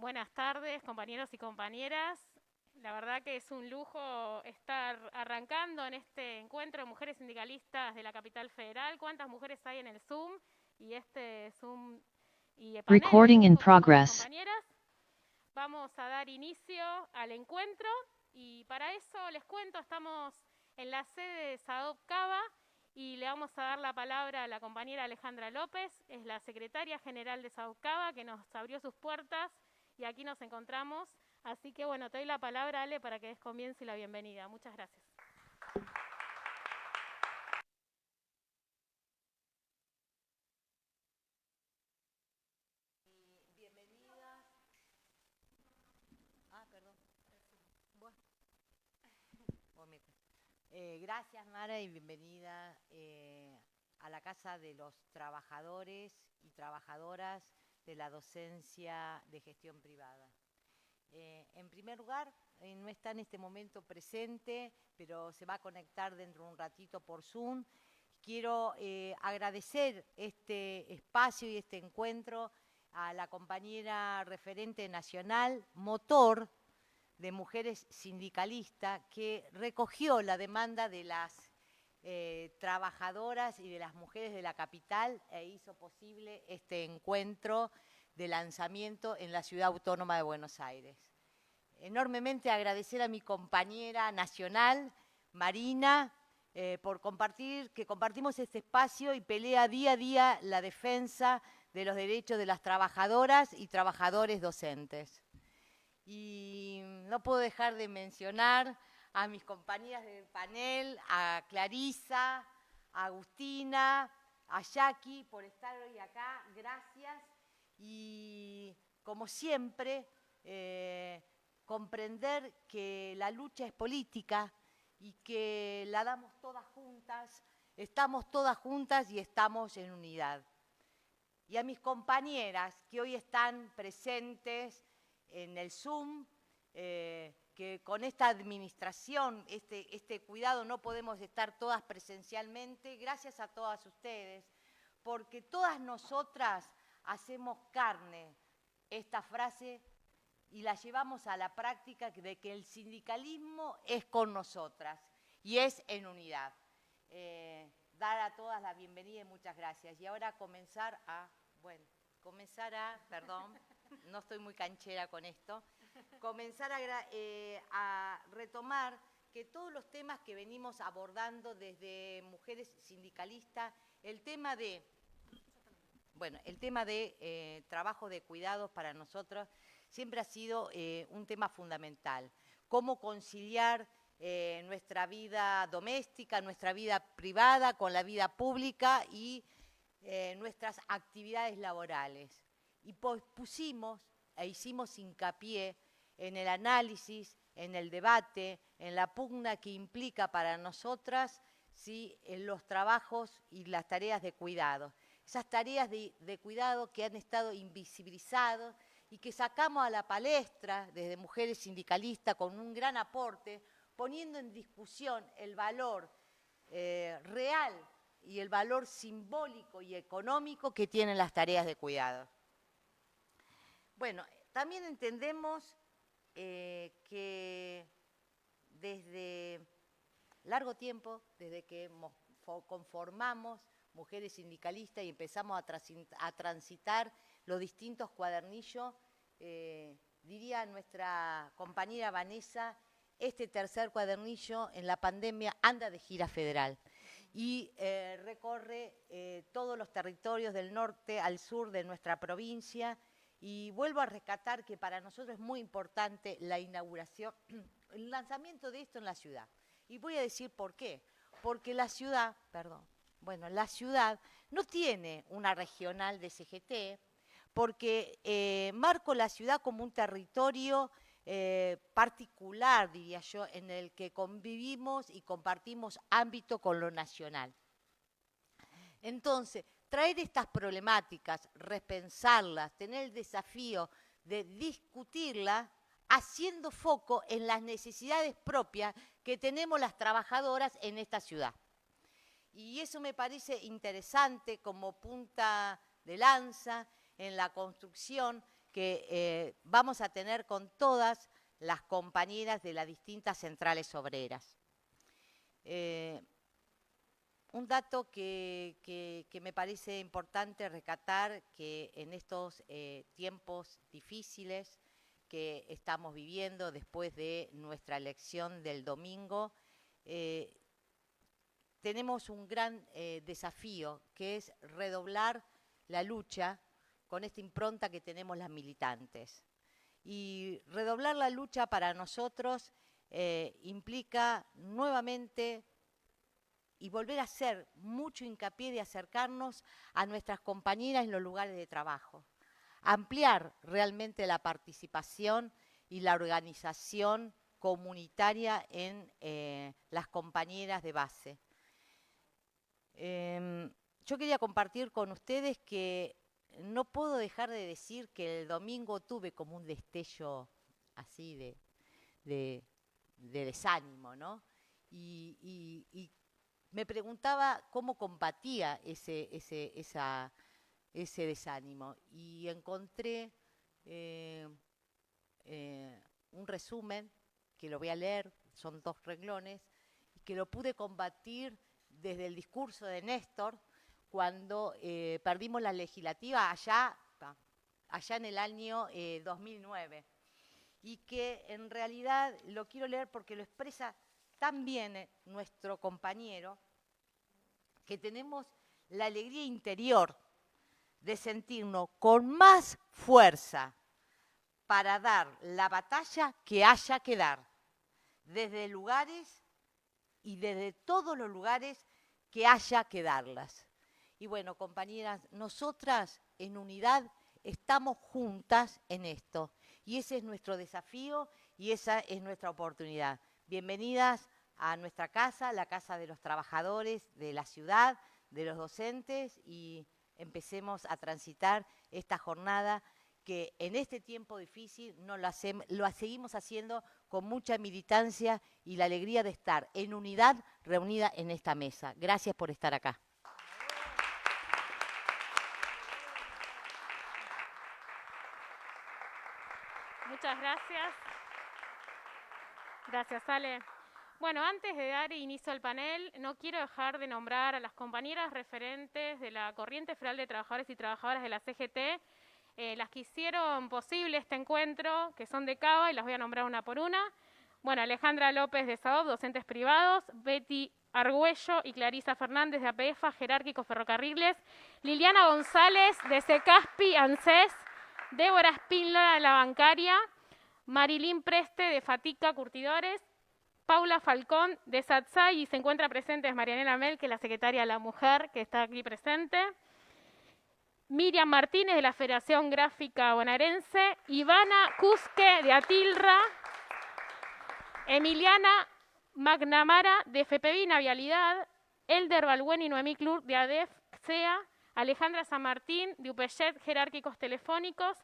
Buenas tardes, compañeros y compañeras. La verdad que es un lujo estar arrancando en este encuentro de mujeres sindicalistas de la capital federal. ¿Cuántas mujeres hay en el Zoom? Y este Zoom y el panel Recording de in lujo con otras progress. compañeras. Vamos a dar inicio al encuentro y para eso les cuento, estamos en la sede de SADOP Cava y le vamos a dar la palabra a la compañera Alejandra López, es la secretaria general de SADOP Cava, que nos abrió sus puertas y aquí nos encontramos. Así que bueno, te doy la palabra, Ale, para que des comienzo y la bienvenida. Muchas gracias. Bienvenidas. Perdón. Bueno, gracias, Mara, y bienvenida a la Casa de los Trabajadores y Trabajadoras de la Docencia de Gestión Privada. En primer lugar, no está en este momento presente, pero se va a conectar dentro de un ratito por Zoom. Quiero agradecer este espacio y este encuentro a la compañera referente nacional, motor de mujeres sindicalistas, que recogió la demanda de las trabajadoras y de las mujeres de la capital e hizo posible este encuentro de lanzamiento en la Ciudad Autónoma de Buenos Aires. Enormemente agradecer a mi compañera nacional, Marina, por compartimos este espacio y pelea día a día la defensa de los derechos de las trabajadoras y trabajadores docentes. Y no puedo dejar de mencionar a mis compañeras del panel, a Clarisa, a Agustina, a Jackie por estar hoy acá. Gracias. Y como siempre, comprender que la lucha es política y que la damos todas juntas, estamos todas juntas y estamos en unidad. Y a mis compañeras que hoy están presentes en el Zoom, que con esta administración, este cuidado, no podemos estar todas presencialmente, gracias a todas ustedes, porque todas nosotras hacemos carne esta frase y la llevamos a la práctica de que el sindicalismo es con nosotras y es en unidad. Dar a todas la bienvenida y muchas gracias. Y ahora perdón, no estoy muy canchera con esto, comenzar a retomar que todos los temas que venimos abordando desde mujeres sindicalistas, el tema de trabajo de cuidados para nosotros siempre ha sido un tema fundamental. Cómo conciliar nuestra vida doméstica, nuestra vida privada con la vida pública y nuestras actividades laborales. Y pusimos e hicimos hincapié en el análisis, en el debate, en la pugna que implica para nosotras en los trabajos y las tareas de cuidado. Esas tareas de cuidado que han estado invisibilizadas y que sacamos a la palestra desde mujeres sindicalistas con un gran aporte, poniendo en discusión el valor real y el valor simbólico y económico que tienen las tareas de cuidado. Bueno, también entendemos que desde largo tiempo, desde que conformamos mujeres sindicalistas y empezamos a transitar los distintos cuadernillos, diría nuestra compañera Vanessa, este tercer cuadernillo en la pandemia anda de gira federal y recorre todos los territorios del norte al sur de nuestra provincia. Y vuelvo a rescatar que para nosotros es muy importante la inauguración, el lanzamiento de esto en la ciudad. Y voy a decir por qué. Porque la ciudad no tiene una regional de CGT, porque marco la ciudad como un territorio particular, diría yo, en el que convivimos y compartimos ámbito con lo nacional. Entonces, traer estas problemáticas, repensarlas, tener el desafío de discutirlas, haciendo foco en las necesidades propias que tenemos las trabajadoras en esta ciudad. Y eso me parece interesante como punta de lanza en la construcción que vamos a tener con todas las compañeras de las distintas centrales obreras. Un dato que me parece importante rescatar, que en estos tiempos difíciles que estamos viviendo después de nuestra elección del domingo, tenemos un gran desafío, que es redoblar la lucha con esta impronta que tenemos las militantes. Y redoblar la lucha para nosotros implica nuevamente y volver a hacer mucho hincapié de acercarnos a nuestras compañeras en los lugares de trabajo, ampliar realmente la participación y la organización comunitaria en las compañeras de base. Yo quería compartir con ustedes que no puedo dejar de decir que el domingo tuve como un destello así de desánimo, ¿no? Y me preguntaba cómo combatía ese desánimo. Y encontré un resumen, que lo voy a leer, son 2 renglones, y que lo pude combatir desde el discurso de Néstor, cuando perdimos la legislativa allá en el año 2009. Y que en realidad lo quiero leer porque lo expresa tan bien nuestro compañero, que tenemos la alegría interior de sentirnos con más fuerza para dar la batalla que haya que dar, desde lugares y desde todos los lugares que haya que darlas. Y bueno, compañeras, nosotras en unidad estamos juntas en esto. Y ese es nuestro desafío y esa es nuestra oportunidad. Bienvenidas a nuestra casa, la casa de los trabajadores de la ciudad, de los docentes, y empecemos a transitar esta jornada que en este tiempo difícil lo seguimos haciendo con mucha militancia y la alegría de estar en unidad reunida en esta mesa. Gracias por estar acá. Muchas gracias. Gracias, Ale. Bueno, antes de dar inicio al panel, no quiero dejar de nombrar a las compañeras referentes de la Corriente Federal de Trabajadores y Trabajadoras de la CGT, las que hicieron posible este encuentro, que son de Cava, y las voy a nombrar una por una. Bueno, Alejandra López de SAOP, docentes privados, Betty Argüello y Clarisa Fernández de APEFA, Jerárquicos Ferrocarriles, Liliana González de Secaspi, ANSES, Débora Espíndola de la Bancaria, Marilín Preste de Fatica Curtidores, Paula Falcón de SATSAI, y se encuentra presente Marianela Mel, que es la secretaria de la Mujer, que está aquí presente, Miriam Martínez de la Federación Gráfica Bonaerense, Ivana Cusque de Atilra, Emiliana McNamara de FPVINA Vialidad, Elder Balbuena y Noemí Clur de ADEF CEA, Alejandra San Martín de UPEYET Jerárquicos Telefónicos,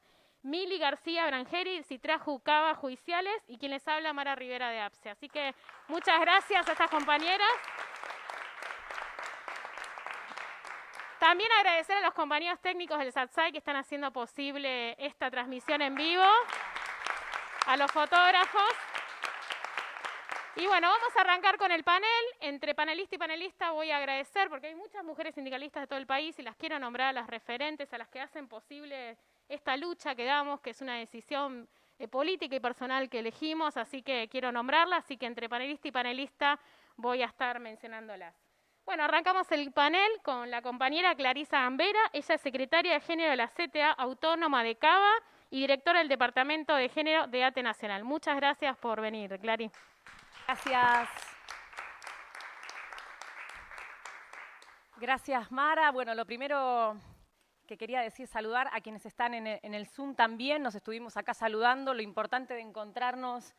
Mili García Brangeri, Citraju Cava Judiciales, y quien les habla, Mara Rivera de APSE. Así que muchas gracias a estas compañeras. También agradecer a los compañeros técnicos del SATSAI que están haciendo posible esta transmisión en vivo, a los fotógrafos. Y bueno, vamos a arrancar con el panel. Entre panelista y panelista voy a agradecer, porque hay muchas mujeres sindicalistas de todo el país y las quiero nombrar a las referentes, a las que hacen posible esta lucha que damos, que es una decisión política y personal que elegimos, así que quiero nombrarlas, así que entre panelista y panelista voy a estar mencionándolas. Bueno, arrancamos el panel con la compañera Clarisa Gambera. Ella es secretaria de Género de la CTA Autónoma de Cava y directora del Departamento de Género de ATE Nacional. Muchas gracias por venir, Clary. Gracias. Gracias, Mara. Bueno, lo primero que quería decir, saludar a quienes están en el Zoom también. Nos estuvimos acá saludando. Lo importante de encontrarnos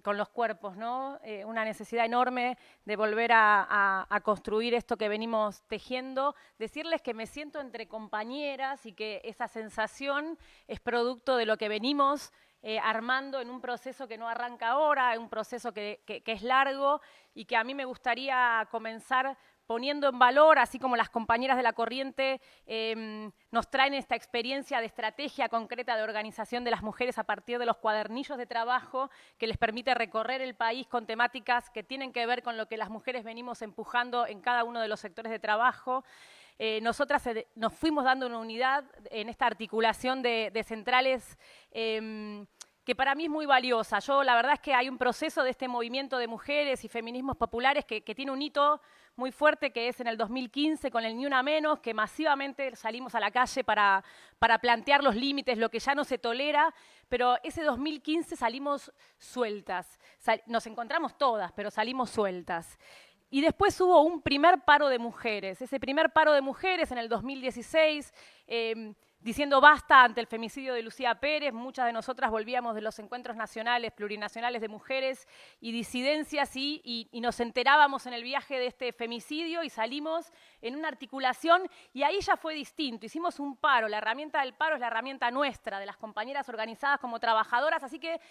con los cuerpos, ¿no? Una necesidad enorme de volver a construir esto que venimos tejiendo. Decirles que me siento entre compañeras y que esa sensación es producto de lo que venimos armando en un proceso que no arranca ahora, en un proceso que es largo y que a mí me gustaría comenzar poniendo en valor, así como las compañeras de la Corriente nos traen esta experiencia de estrategia concreta de organización de las mujeres a partir de los cuadernillos de trabajo que les permite recorrer el país con temáticas que tienen que ver con lo que las mujeres venimos empujando en cada uno de los sectores de trabajo. Nosotras nos fuimos dando una unidad en esta articulación de centrales que para mí es muy valiosa. La verdad es que hay un proceso de este movimiento de mujeres y feminismos populares que tiene un hito muy fuerte, que es en el 2015 con el Ni Una Menos, que masivamente salimos a la calle para plantear los límites, lo que ya no se tolera, pero ese 2015 salimos sueltas. Nos encontramos todas, pero salimos sueltas. Y después hubo un primer paro de mujeres. Ese primer paro de mujeres en el 2016, diciendo basta ante el femicidio de Lucía Pérez. Muchas de nosotras volvíamos de los encuentros nacionales, plurinacionales de mujeres y disidencias y nos enterábamos en el viaje de este femicidio y salimos en una articulación y ahí ya fue distinto. Hicimos un paro. La herramienta del paro es la herramienta nuestra, de las compañeras organizadas como trabajadoras, así que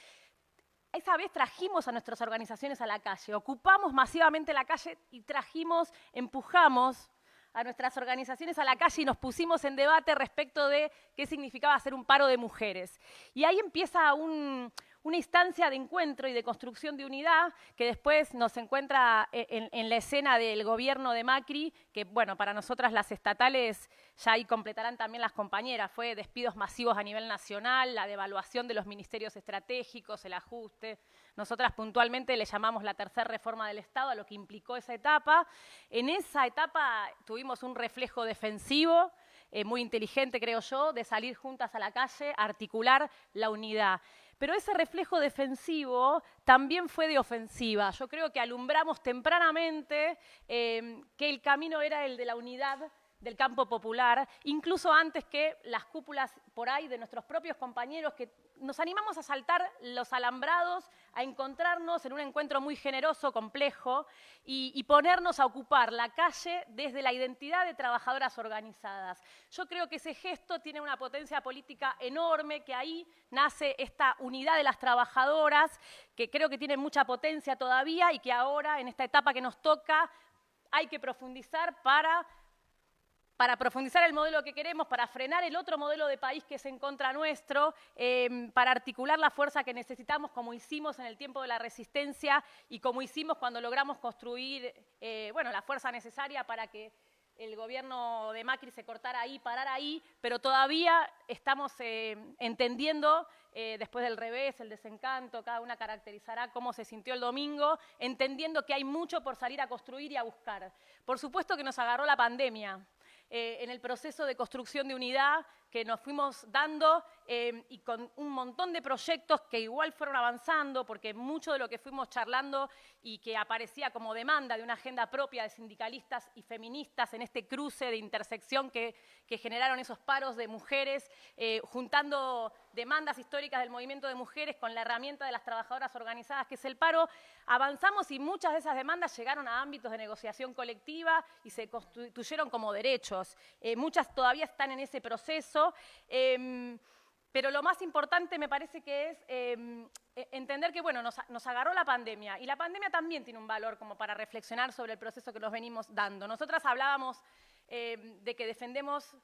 esa vez trajimos a nuestras organizaciones a la calle, ocupamos masivamente la calle y empujamos a nuestras organizaciones a la calle y nos pusimos en debate respecto de qué significaba hacer un paro de mujeres. Y ahí empieza una instancia de encuentro y de construcción de unidad que después nos encuentra en la escena del gobierno de Macri, que bueno, para nosotras las estatales, ya ahí completarán también las compañeras, fue despidos masivos a nivel nacional, la devaluación de los ministerios estratégicos, el ajuste. Nosotras puntualmente le llamamos la tercera reforma del Estado a lo que implicó esa etapa. En esa etapa tuvimos un reflejo defensivo, muy inteligente creo yo, de salir juntas a la calle, articular la unidad. Pero ese reflejo defensivo también fue de ofensiva. Yo creo que alumbramos tempranamente que el camino era el de la unidad del campo popular, incluso antes que las cúpulas por ahí de nuestros propios compañeros, que nos animamos a saltar los alambrados, a encontrarnos en un encuentro muy generoso, complejo, y ponernos a ocupar la calle desde la identidad de trabajadoras organizadas. Yo creo que ese gesto tiene una potencia política enorme, que ahí nace esta unidad de las trabajadoras, que creo que tiene mucha potencia todavía y que ahora, en esta etapa que nos toca, hay que profundizar para profundizar el modelo que queremos, para frenar el otro modelo de país que es en contra nuestro, para articular la fuerza que necesitamos, como hicimos en el tiempo de la resistencia y como hicimos cuando logramos construir la fuerza necesaria para que el gobierno de Macri se cortara ahí, parara ahí, pero todavía estamos entendiendo, después del revés, el desencanto, cada una caracterizará cómo se sintió el domingo, entendiendo que hay mucho por salir a construir y a buscar. Por supuesto que nos agarró la pandemia. En el proceso de construcción de unidad que nos fuimos dando y con un montón de proyectos que igual fueron avanzando, porque mucho de lo que fuimos charlando y que aparecía como demanda de una agenda propia de sindicalistas y feministas en este cruce de intersección que generaron esos paros de mujeres, juntando demandas históricas del movimiento de mujeres con la herramienta de las trabajadoras organizadas que es el paro, avanzamos y muchas de esas demandas llegaron a ámbitos de negociación colectiva y se constituyeron como derechos. Muchas todavía están en ese proceso, pero lo más importante me parece que es entender que bueno, nos agarró la pandemia y la pandemia también tiene un valor como para reflexionar sobre el proceso que nos venimos dando. Nosotras hablábamos de que defendemos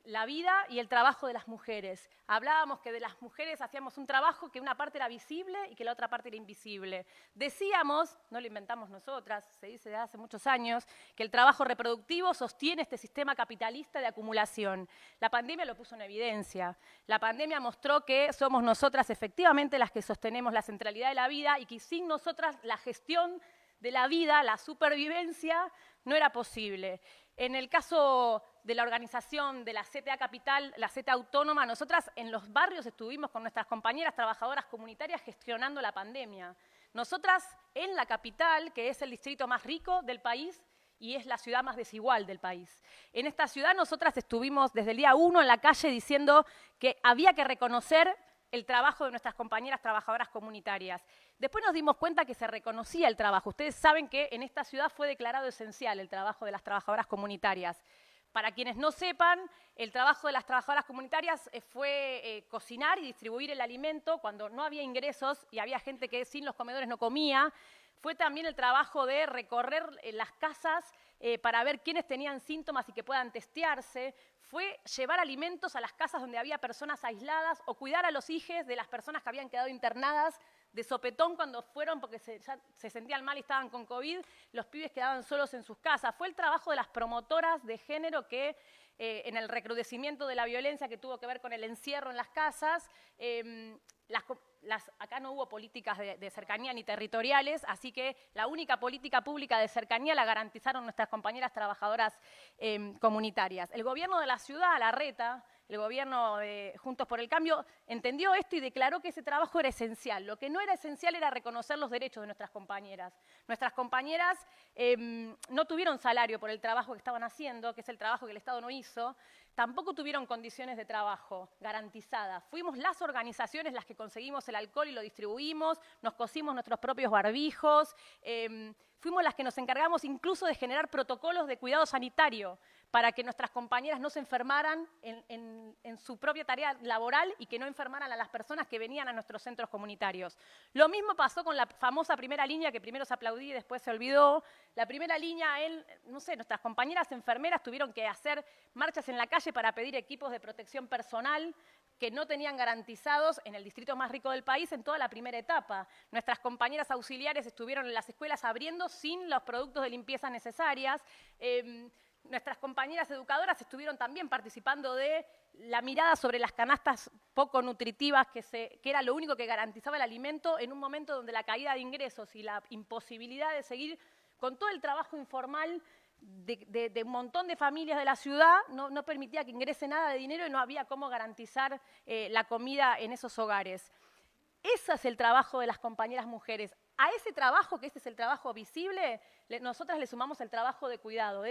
la vida y el trabajo de las mujeres. Hablábamos que de las mujeres hacíamos un trabajo que una parte era visible y que la otra parte era invisible. Decíamos, no lo inventamos nosotras, se dice desde hace muchos años, que el trabajo reproductivo sostiene este sistema capitalista de acumulación. La pandemia lo puso en evidencia. La pandemia mostró que somos nosotras efectivamente las que sostenemos la centralidad de la vida y que sin nosotras la gestión de la vida, la supervivencia, no era posible. En el caso de la organización de la CTA Capital, la CTA Autónoma, nosotras en los barrios estuvimos con nuestras compañeras trabajadoras comunitarias gestionando la pandemia. Nosotras en la capital, que es el distrito más rico del país y es la ciudad más desigual del país. En esta ciudad nosotras estuvimos desde el día 1 en la calle diciendo que había que reconocer el trabajo de nuestras compañeras trabajadoras comunitarias. Después nos dimos cuenta que se reconocía el trabajo. Ustedes saben que en esta ciudad fue declarado esencial el trabajo de las trabajadoras comunitarias. Para quienes no sepan, el trabajo de las trabajadoras comunitarias fue cocinar y distribuir el alimento cuando no había ingresos y había gente que sin los comedores no comía. Fue también el trabajo de recorrer las casas para ver quiénes tenían síntomas y que puedan testearse. Fue llevar alimentos a las casas donde había personas aisladas o cuidar a los hijos de las personas que habían quedado internadas de sopetón cuando fueron porque ya se sentían mal y estaban con COVID, los pibes quedaban solos en sus casas. Fue el trabajo de las promotoras de género que en el recrudecimiento de la violencia que tuvo que ver con el encierro en las casas, acá no hubo políticas de cercanía ni territoriales, así que la única política pública de cercanía la garantizaron nuestras compañeras trabajadoras comunitarias. El gobierno de la ciudad, Larreta, el gobierno de Juntos por el Cambio, entendió esto y declaró que ese trabajo era esencial. Lo que no era esencial era reconocer los derechos de nuestras compañeras. Nuestras compañeras no tuvieron salario por el trabajo que estaban haciendo, que es el trabajo que el Estado no hizo. Tampoco tuvieron condiciones de trabajo garantizadas. Fuimos las organizaciones las que conseguimos el alcohol y lo distribuimos, nos cosimos nuestros propios barbijos, fuimos las que nos encargamos incluso de generar protocolos de cuidado sanitario para que nuestras compañeras no se enfermaran en su propia tarea laboral y que no enfermaran a las personas que venían a nuestros centros comunitarios. Lo mismo pasó con la famosa primera línea, que primero se aplaudía y después se olvidó. La primera línea, no sé, nuestras compañeras enfermeras tuvieron que hacer marchas en la calle para pedir equipos de protección personal que no tenían garantizados en el distrito más rico del país en toda la primera etapa. Nuestras compañeras auxiliares estuvieron en las escuelas abriendo sin los productos de limpieza necesarias. Nuestras compañeras educadoras estuvieron también participando de la mirada sobre las canastas poco nutritivas, que era lo único que garantizaba el alimento en un momento donde la caída de ingresos y la imposibilidad de seguir con todo el trabajo informal de un montón de familias de la ciudad no permitía que ingrese nada de dinero y no había cómo garantizar la comida en esos hogares. Ese es el trabajo de las compañeras mujeres. A ese trabajo, que este es el trabajo visible, nosotras le sumamos el trabajo de cuidado,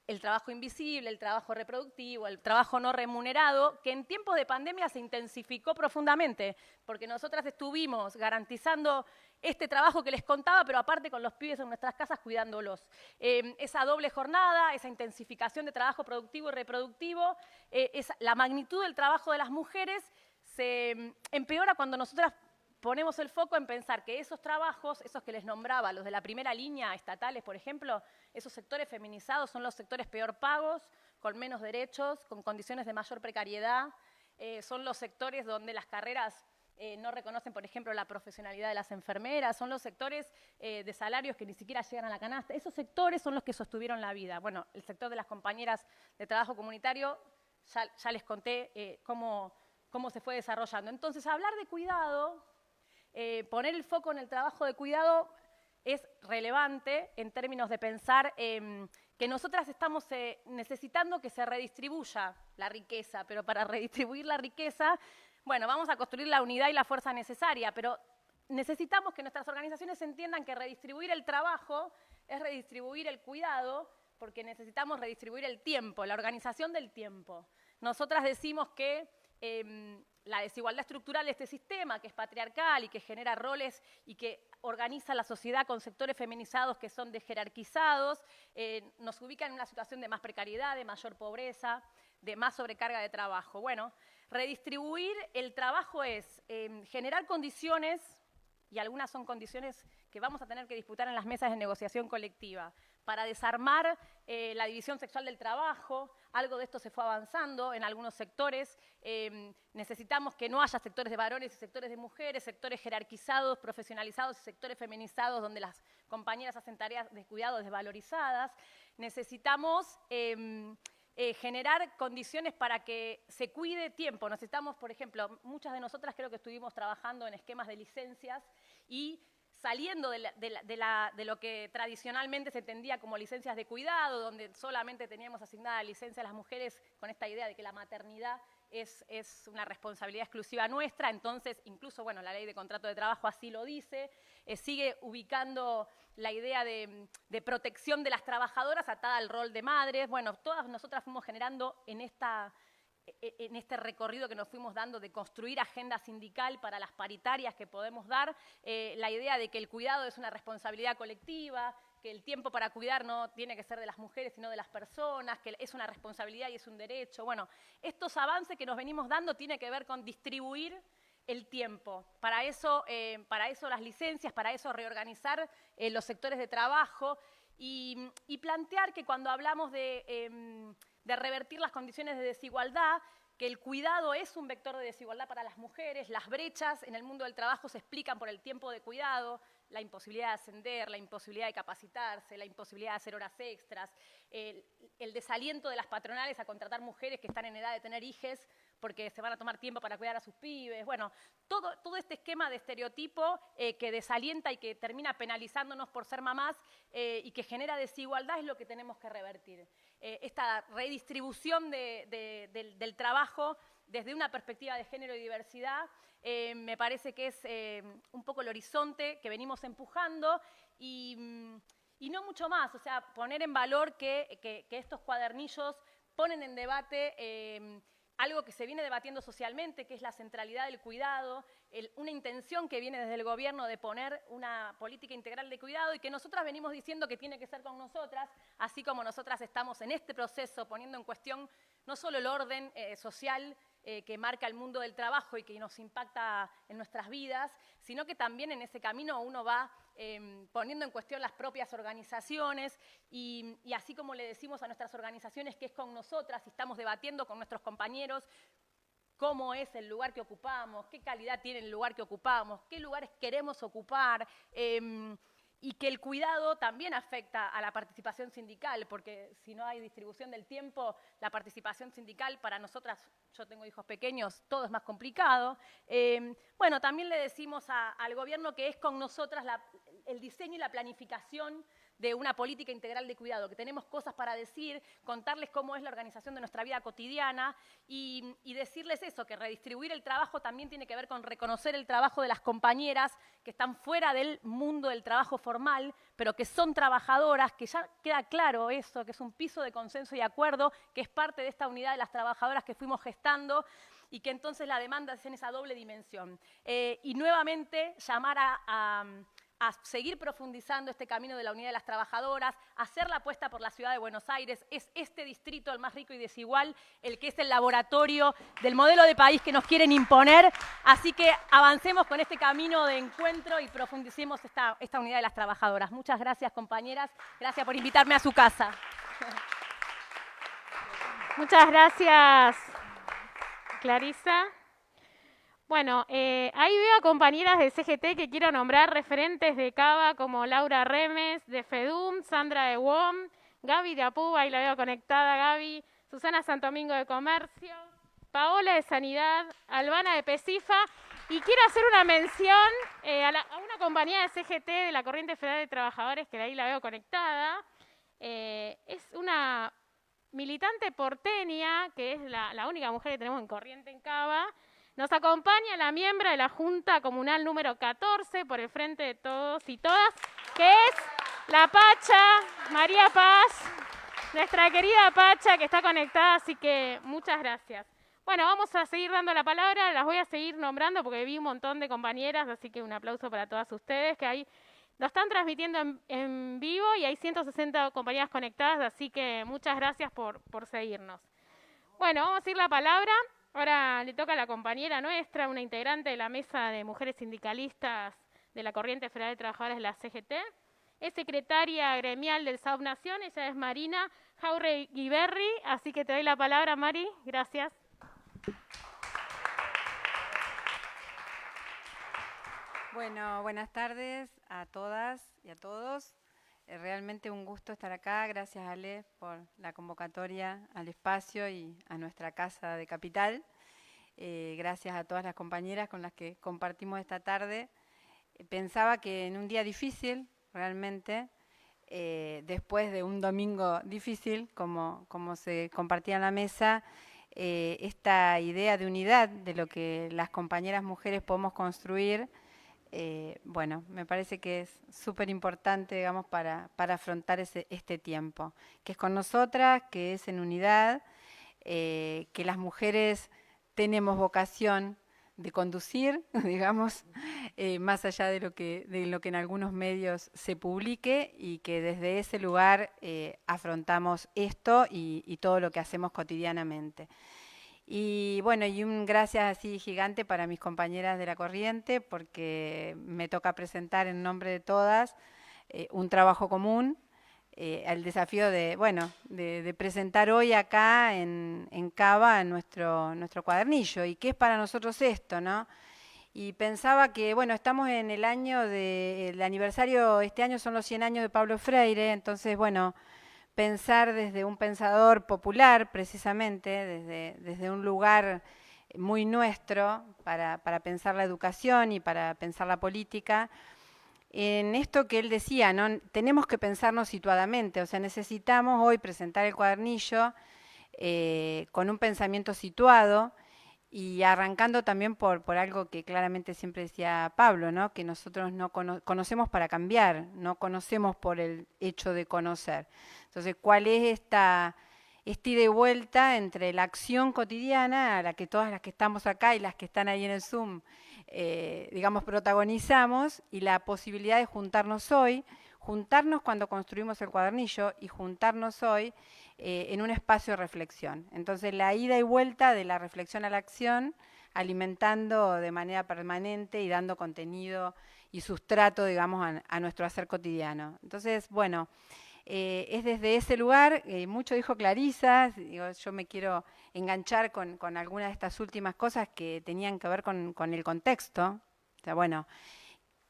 el trabajo invisible, el trabajo reproductivo, el trabajo no remunerado, que en tiempos de pandemia se intensificó profundamente, porque nosotras estuvimos garantizando este trabajo que les contaba, pero aparte con los pibes en nuestras casas cuidándolos. Esa doble jornada, esa intensificación de trabajo productivo y reproductivo, la magnitud del trabajo de las mujeres se empeora cuando nosotras ponemos el foco en pensar que esos trabajos, esos que les nombraba, los de la primera línea estatales, por ejemplo, esos sectores feminizados son los sectores peor pagos, con menos derechos, con condiciones de mayor precariedad, son los sectores donde las carreras no reconocen, por ejemplo, la profesionalidad de las enfermeras, son los sectores de salarios que ni siquiera llegan a la canasta. Esos sectores son los que sostuvieron la vida. Bueno, el sector de las compañeras de trabajo comunitario, ya les conté cómo se fue desarrollando. Entonces, hablar de cuidado, poner el foco en el trabajo de cuidado es relevante en términos de pensar que nosotras estamos necesitando que se redistribuya la riqueza, pero para redistribuir la riqueza, bueno, vamos a construir la unidad y la fuerza necesaria, pero necesitamos que nuestras organizaciones entiendan que redistribuir el trabajo es redistribuir el cuidado, porque necesitamos redistribuir el tiempo, la organización del tiempo. Nosotras decimos que la desigualdad estructural de este sistema, que es patriarcal y que genera roles y que organiza la sociedad con sectores feminizados que son desjerarquizados, nos ubica en una situación de más precariedad, de mayor pobreza, de más sobrecarga de trabajo. Bueno, redistribuir el trabajo es generar condiciones, y algunas son condiciones que vamos a tener que disputar en las mesas de negociación colectiva, para desarmar la división sexual del trabajo. Algo de esto se fue avanzando en algunos sectores. Necesitamos que no haya sectores de varones y sectores de mujeres, sectores jerarquizados, profesionalizados y sectores feminizados donde las compañeras hacen tareas de cuidado desvalorizadas. Necesitamos generar condiciones para que se cuide tiempo. Necesitamos, por ejemplo, muchas de nosotras creo que estuvimos trabajando en esquemas de licencias y saliendo de lo que tradicionalmente se entendía como licencias de cuidado, donde solamente teníamos asignada licencia a las mujeres con esta idea de que la maternidad es una responsabilidad exclusiva nuestra. Entonces, incluso, bueno, la ley de contrato de trabajo así lo dice, sigue ubicando la idea de protección de las trabajadoras atada al rol de madres. Bueno, todas nosotras fuimos generando en este recorrido que nos fuimos dando de construir agenda sindical para las paritarias que podemos dar, la idea de que el cuidado es una responsabilidad colectiva, que el tiempo para cuidar no tiene que ser de las mujeres, sino de las personas, que es una responsabilidad y es un derecho. Bueno, estos avances que nos venimos dando tienen que ver con distribuir el tiempo. Para eso las licencias, para eso reorganizar los sectores de trabajo y plantear que cuando hablamos de revertir las condiciones de desigualdad, que el cuidado es un vector de desigualdad para las mujeres, las brechas en el mundo del trabajo se explican por el tiempo de cuidado, la imposibilidad de ascender, la imposibilidad de capacitarse, la imposibilidad de hacer horas extras, el desaliento de las patronales a contratar mujeres que están en edad de tener hijes porque se van a tomar tiempo para cuidar a sus pibes. Bueno, todo este esquema de estereotipo que desalienta y que termina penalizándonos por ser mamás y que genera desigualdad es lo que tenemos que revertir. Esta redistribución del trabajo desde una perspectiva de género y diversidad me parece que es un poco el horizonte que venimos empujando y no mucho más. O sea, poner en valor que estos cuadernillos ponen en debate algo que se viene debatiendo socialmente, que es la centralidad del cuidado, una intención que viene desde el gobierno de poner una política integral de cuidado y que nosotras venimos diciendo que tiene que ser con nosotras, así como nosotras estamos en este proceso poniendo en cuestión no solo el orden social que marca el mundo del trabajo y que nos impacta en nuestras vidas, sino que también en ese camino uno va poniendo en cuestión las propias organizaciones y así como le decimos a nuestras organizaciones que es con nosotras y estamos debatiendo con nuestros compañeros cómo es el lugar que ocupamos, qué calidad tiene el lugar que ocupamos, qué lugares queremos ocupar, y que el cuidado también afecta a la participación sindical, porque si no hay distribución del tiempo, la participación sindical para nosotras, yo tengo hijos pequeños, todo es más complicado. Bueno, también le decimos al gobierno que es con nosotras el diseño y la planificación de una política integral de cuidado, que tenemos cosas para decir, contarles cómo es la organización de nuestra vida cotidiana y decirles eso, que redistribuir el trabajo también tiene que ver con reconocer el trabajo de las compañeras que están fuera del mundo del trabajo formal, pero que son trabajadoras, que ya queda claro eso, que es un piso de consenso y acuerdo, que es parte de esta unidad de las trabajadoras que fuimos gestando y que entonces la demanda es en esa doble dimensión. Y nuevamente llamar a seguir profundizando este camino de la unidad de las trabajadoras, hacer la apuesta por la ciudad de Buenos Aires. Es este distrito el más rico y desigual, el que es el laboratorio del modelo de país que nos quieren imponer. Así que avancemos con este camino de encuentro y profundicemos esta unidad de las trabajadoras. Muchas gracias, compañeras. Gracias por invitarme a su casa. Muchas gracias, Clarisa. Bueno, ahí veo a compañeras de CGT que quiero nombrar, referentes de Cava como Laura Remes, de FEDUM, Sandra de WOM, Gaby de APUBA, ahí la veo conectada, Gaby, Susana Santomingo de Comercio, Paola de Sanidad, Albana de PESIFA, y quiero hacer una mención a una compañía de CGT de la Corriente Federal de Trabajadores, que de ahí la veo conectada, es una militante porteña, que es la única mujer que tenemos en Corriente en Cava. Nos acompaña la miembro de la Junta Comunal número 14 por el Frente de Todos y Todas, que es la Pacha, María Paz, nuestra querida Pacha que está conectada, así que muchas gracias. Bueno, vamos a seguir dando la palabra, las voy a seguir nombrando porque vi un montón de compañeras, así que un aplauso para todas ustedes, que ahí lo están transmitiendo en vivo y hay 160 compañeras conectadas, así que muchas gracias por seguirnos. Bueno, vamos a seguir la palabra. Ahora le toca a la compañera nuestra, una integrante de la Mesa de Mujeres Sindicalistas de la Corriente Federal de Trabajadores de la CGT. Es secretaria gremial del SAUP Nación, ella es Marina Jauregui-Berri, así que te doy la palabra, Mari. Gracias. Bueno, buenas tardes a todas y a todos. Realmente un gusto estar acá. Gracias, Ale, por la convocatoria al espacio y a nuestra casa de Capital. Gracias a todas las compañeras con las que compartimos esta tarde. Pensaba que en un día difícil, realmente, después de un domingo difícil, como se compartía en la mesa, esta idea de unidad de lo que las compañeras mujeres podemos construir, bueno, me parece que es súper importante, digamos, para afrontar este tiempo, que es con nosotras, que es en unidad, que las mujeres tenemos vocación conducir, digamos, más allá de lo que en algunos medios se publique, y que desde ese lugar afrontamos esto y todo lo que hacemos cotidianamente. Y bueno, y un gracias así gigante para mis compañeras de la Corriente, porque me toca presentar en nombre de todas un trabajo común, el desafío de presentar hoy acá en Cava nuestro cuadernillo. ¿Y qué es para nosotros esto, no? Y pensaba que, bueno, estamos en el año el aniversario, este año son los 100 años de Pablo Freire, entonces, bueno, pensar desde un pensador popular, precisamente, desde un lugar muy nuestro, para pensar la educación y para pensar la política, en esto que él decía, ¿no? Tenemos que pensarnos situadamente, o sea, necesitamos hoy presentar el cuadernillo con un pensamiento situado, y arrancando también por algo que claramente siempre decía Pablo, ¿no? Que nosotros no conocemos para cambiar, no conocemos por el hecho de conocer. Entonces, ¿cuál es esta ida y vuelta entre la acción cotidiana, a la que todas las que estamos acá y las que están ahí en el Zoom, digamos, protagonizamos, y la posibilidad de juntarnos hoy, juntarnos cuando construimos el cuadernillo y juntarnos hoy en un espacio de reflexión? Entonces, la ida y vuelta de la reflexión a la acción, alimentando de manera permanente y dando contenido y sustrato, digamos, a nuestro hacer cotidiano. Entonces, bueno, es desde ese lugar, mucho dijo Clarisa, digo, yo me quiero enganchar con algunas de estas últimas cosas que tenían que ver con el contexto. O sea, bueno,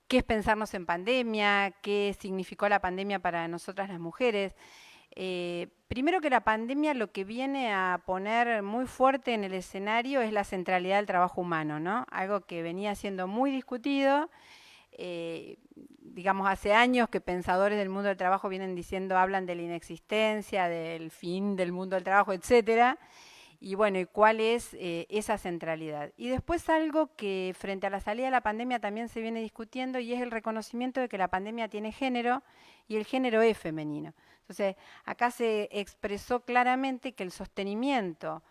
¿qué es pensarnos en pandemia? ¿Qué significó la pandemia para nosotras las mujeres? Primero que la pandemia lo que viene a poner muy fuerte en el escenario es la centralidad del trabajo humano, ¿no? Algo que venía siendo muy discutido. Digamos, hace años que pensadores del mundo del trabajo vienen diciendo, hablan de la inexistencia, del fin del mundo del trabajo, etcétera. Y bueno, ¿y cuál es esa centralidad? Y después algo que frente a la salida de la pandemia también se viene discutiendo, y es el reconocimiento de que la pandemia tiene género y el género es femenino. Entonces, acá se expresó claramente que el sostenimiento,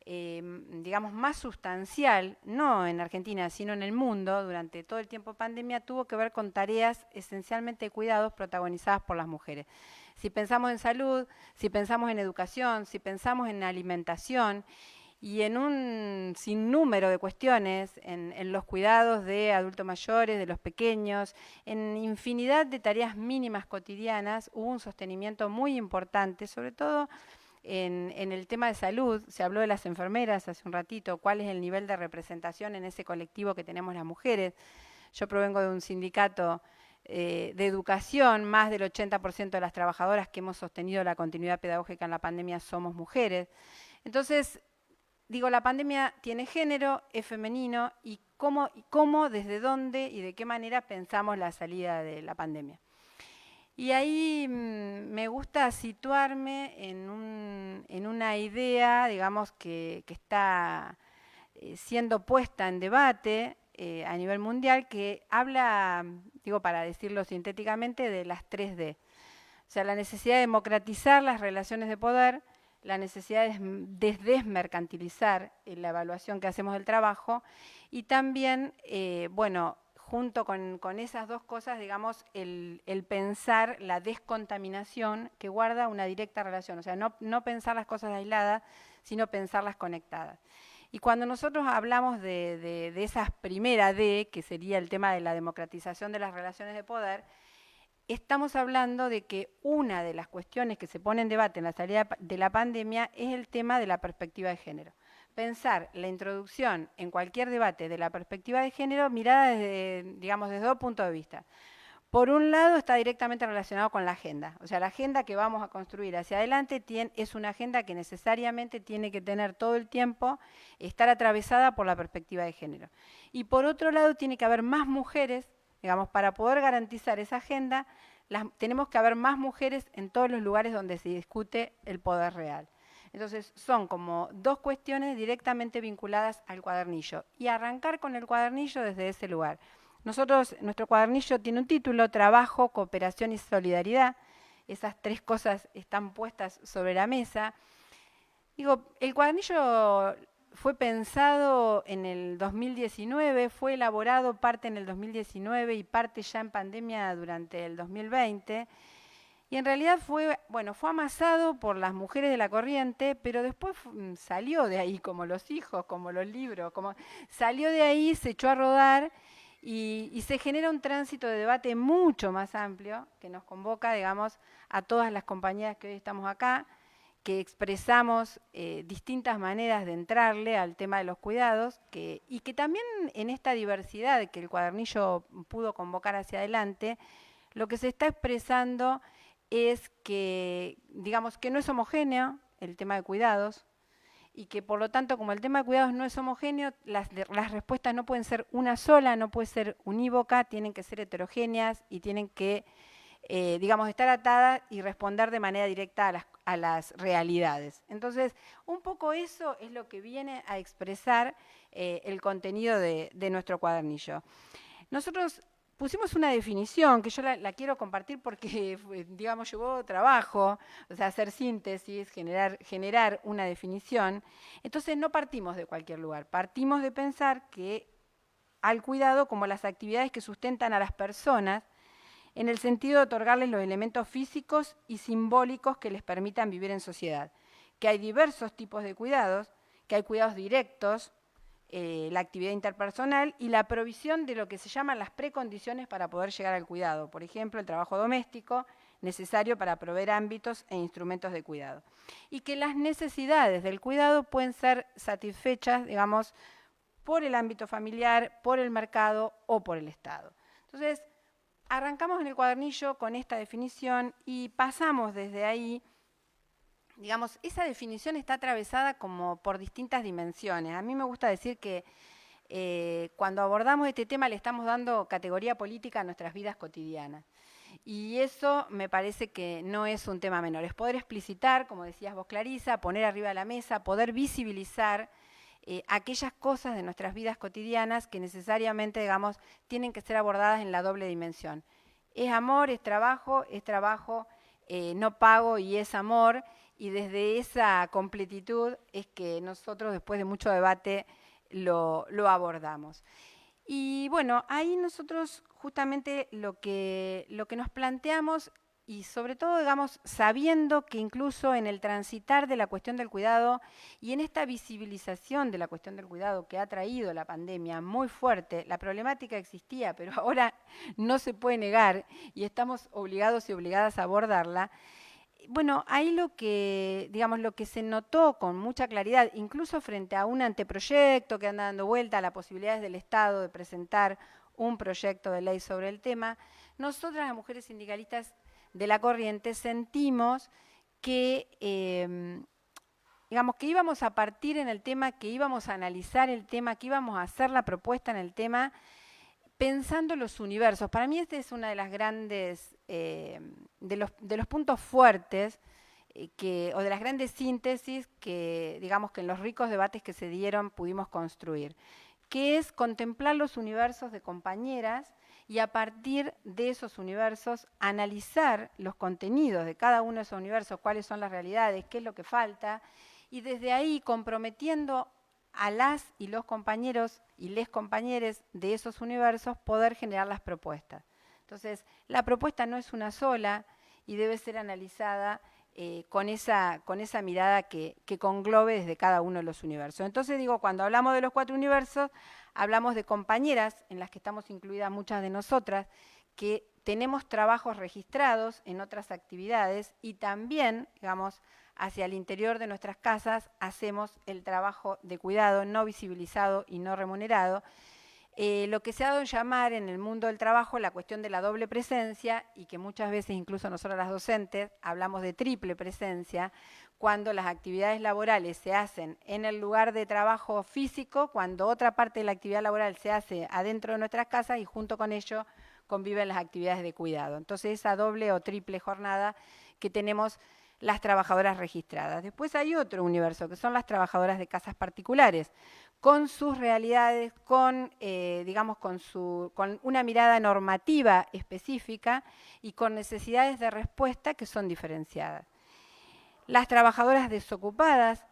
digamos, más sustancial, no en Argentina, sino en el mundo, durante todo el tiempo de pandemia, tuvo que ver con tareas esencialmente de cuidados protagonizadas por las mujeres. Si pensamos en salud, si pensamos en educación, si pensamos en alimentación y en un sinnúmero de cuestiones, en los cuidados de adultos mayores, de los pequeños, en infinidad de tareas mínimas cotidianas, hubo un sostenimiento muy importante, sobre todo en el tema de salud. Se habló de las enfermeras hace un ratito, cuál es el nivel de representación en ese colectivo que tenemos las mujeres. Yo provengo de un sindicato de educación, más del 80% de las trabajadoras que hemos sostenido la continuidad pedagógica en la pandemia somos mujeres. Entonces, digo, la pandemia tiene género, es femenino, y cómo, desde dónde y de qué manera pensamos la salida de la pandemia. Y ahí me gusta situarme en una idea, digamos, que está siendo puesta en debate a nivel mundial, que habla, digo, para decirlo sintéticamente, de las 3D. O sea, la necesidad de democratizar las relaciones de poder, la necesidad de desmercantilizar la evaluación que hacemos del trabajo, y también, bueno, junto con esas dos cosas, digamos, el pensar la descontaminación, que guarda una directa relación. O sea, no pensar las cosas aisladas, sino pensarlas conectadas. Y cuando nosotros hablamos de esa primera D, que sería el tema de la democratización de las relaciones de poder, estamos hablando de que una de las cuestiones que se pone en debate en la salida de la pandemia es el tema de la perspectiva de género. Pensar la introducción en cualquier debate de la perspectiva de género mirada desde, digamos, desde dos puntos de vista. Por un lado, está directamente relacionado con la agenda. O sea, la agenda que vamos a construir hacia adelante es una agenda que necesariamente tiene que tener todo el tiempo, estar atravesada por la perspectiva de género. Y por otro lado, tiene que haber más mujeres, digamos, para poder garantizar esa agenda, tenemos que haber más mujeres en todos los lugares donde se discute el poder real. Entonces, son como dos cuestiones directamente vinculadas al cuadernillo. Y arrancar con el cuadernillo desde ese lugar. Nuestro cuadernillo tiene un título: Trabajo, Cooperación y Solidaridad. Esas tres cosas están puestas sobre la mesa. Digo, el cuadernillo fue pensado en el 2019, fue elaborado parte en el 2019 y parte ya en pandemia durante el 2020. Y en realidad fue amasado por las mujeres de la corriente, pero después salió de ahí, como los hijos, como los libros, salió de ahí, se echó a rodar y se genera un tránsito de debate mucho más amplio que nos convoca, digamos, a todas las compañeras que hoy estamos acá, que expresamos distintas maneras de entrarle al tema de los cuidados y que también en esta diversidad que el cuadernillo pudo convocar hacia adelante, lo que se está expresando es que, digamos, que no es homogéneo el tema de cuidados y que, por lo tanto, como el tema de cuidados no es homogéneo, las respuestas no pueden ser una sola, no puede ser unívoca, tienen que ser heterogéneas y tienen que, digamos, estar atadas y responder de manera directa a las realidades. Entonces, un poco eso es lo que viene a expresar el contenido de nuestro cuadernillo. Nosotros pusimos una definición que yo la quiero compartir porque, digamos, llevó trabajo, o sea, hacer síntesis, generar una definición. Entonces no partimos de cualquier lugar, partimos de pensar que al cuidado como las actividades que sustentan a las personas en el sentido de otorgarles los elementos físicos y simbólicos que les permitan vivir en sociedad. Que hay diversos tipos de cuidados, que hay cuidados directos, la actividad interpersonal y la provisión de lo que se llaman las precondiciones para poder llegar al cuidado. Por ejemplo, el trabajo doméstico, necesario para proveer ámbitos e instrumentos de cuidado. Y que las necesidades del cuidado pueden ser satisfechas, digamos, por el ámbito familiar, por el mercado o por el Estado. Entonces, arrancamos en el cuadernillo con esta definición y pasamos desde ahí. Digamos, esa definición está atravesada como por distintas dimensiones. A mí me gusta decir que cuando abordamos este tema le estamos dando categoría política a nuestras vidas cotidianas. Y eso me parece que no es un tema menor. Es poder explicitar, como decías vos, Clarisa, poner arriba de la mesa, poder visibilizar aquellas cosas de nuestras vidas cotidianas que necesariamente, digamos, tienen que ser abordadas en la doble dimensión. Es amor, es trabajo no pago y es amor. Y desde esa completitud es que nosotros, después de mucho debate, lo abordamos. Y bueno, ahí nosotros justamente lo que nos planteamos, y sobre todo, digamos, sabiendo que incluso en el transitar de la cuestión del cuidado y en esta visibilización de la cuestión del cuidado que ha traído la pandemia muy fuerte, la problemática existía, pero ahora no se puede negar y estamos obligados y obligadas a abordarla. Bueno, ahí lo que se notó con mucha claridad, incluso frente a un anteproyecto que anda dando vuelta a las posibilidades del Estado de presentar un proyecto de ley sobre el tema, nosotras las mujeres sindicalistas de la corriente sentimos que, que íbamos a partir en el tema, que íbamos a analizar el tema, que íbamos a hacer la propuesta en el tema, pensando los universos. Para mí este es una de las grandes, de los puntos fuertes o de las grandes síntesis que, digamos, que en los ricos debates que se dieron pudimos construir, que es contemplar los universos de compañeras y a partir de esos universos analizar los contenidos de cada uno de esos universos, cuáles son las realidades, qué es lo que falta, y desde ahí comprometiendo a las y los compañeros y les compañeres de esos universos poder generar las propuestas. Entonces, la propuesta no es una sola y debe ser analizada con esa mirada que conglobe desde cada uno de los universos. Entonces digo, cuando hablamos de los 4 universos, hablamos de compañeras en las que estamos incluidas muchas de nosotras, que tenemos trabajos registrados en otras actividades y también, digamos, hacia el interior de nuestras casas hacemos el trabajo de cuidado no visibilizado y no remunerado. Lo que se ha dado en llamar en el mundo del trabajo la cuestión de la doble presencia y que muchas veces incluso nosotros las docentes hablamos de triple presencia cuando las actividades laborales se hacen en el lugar de trabajo físico, cuando otra parte de la actividad laboral se hace adentro de nuestras casas y junto con ello conviven las actividades de cuidado. Entonces esa doble o triple jornada que tenemos las trabajadoras registradas. Después hay otro universo, que son las trabajadoras de casas particulares, con sus realidades, con una mirada normativa específica y con necesidades de respuesta que son diferenciadas. Las trabajadoras desocupadas,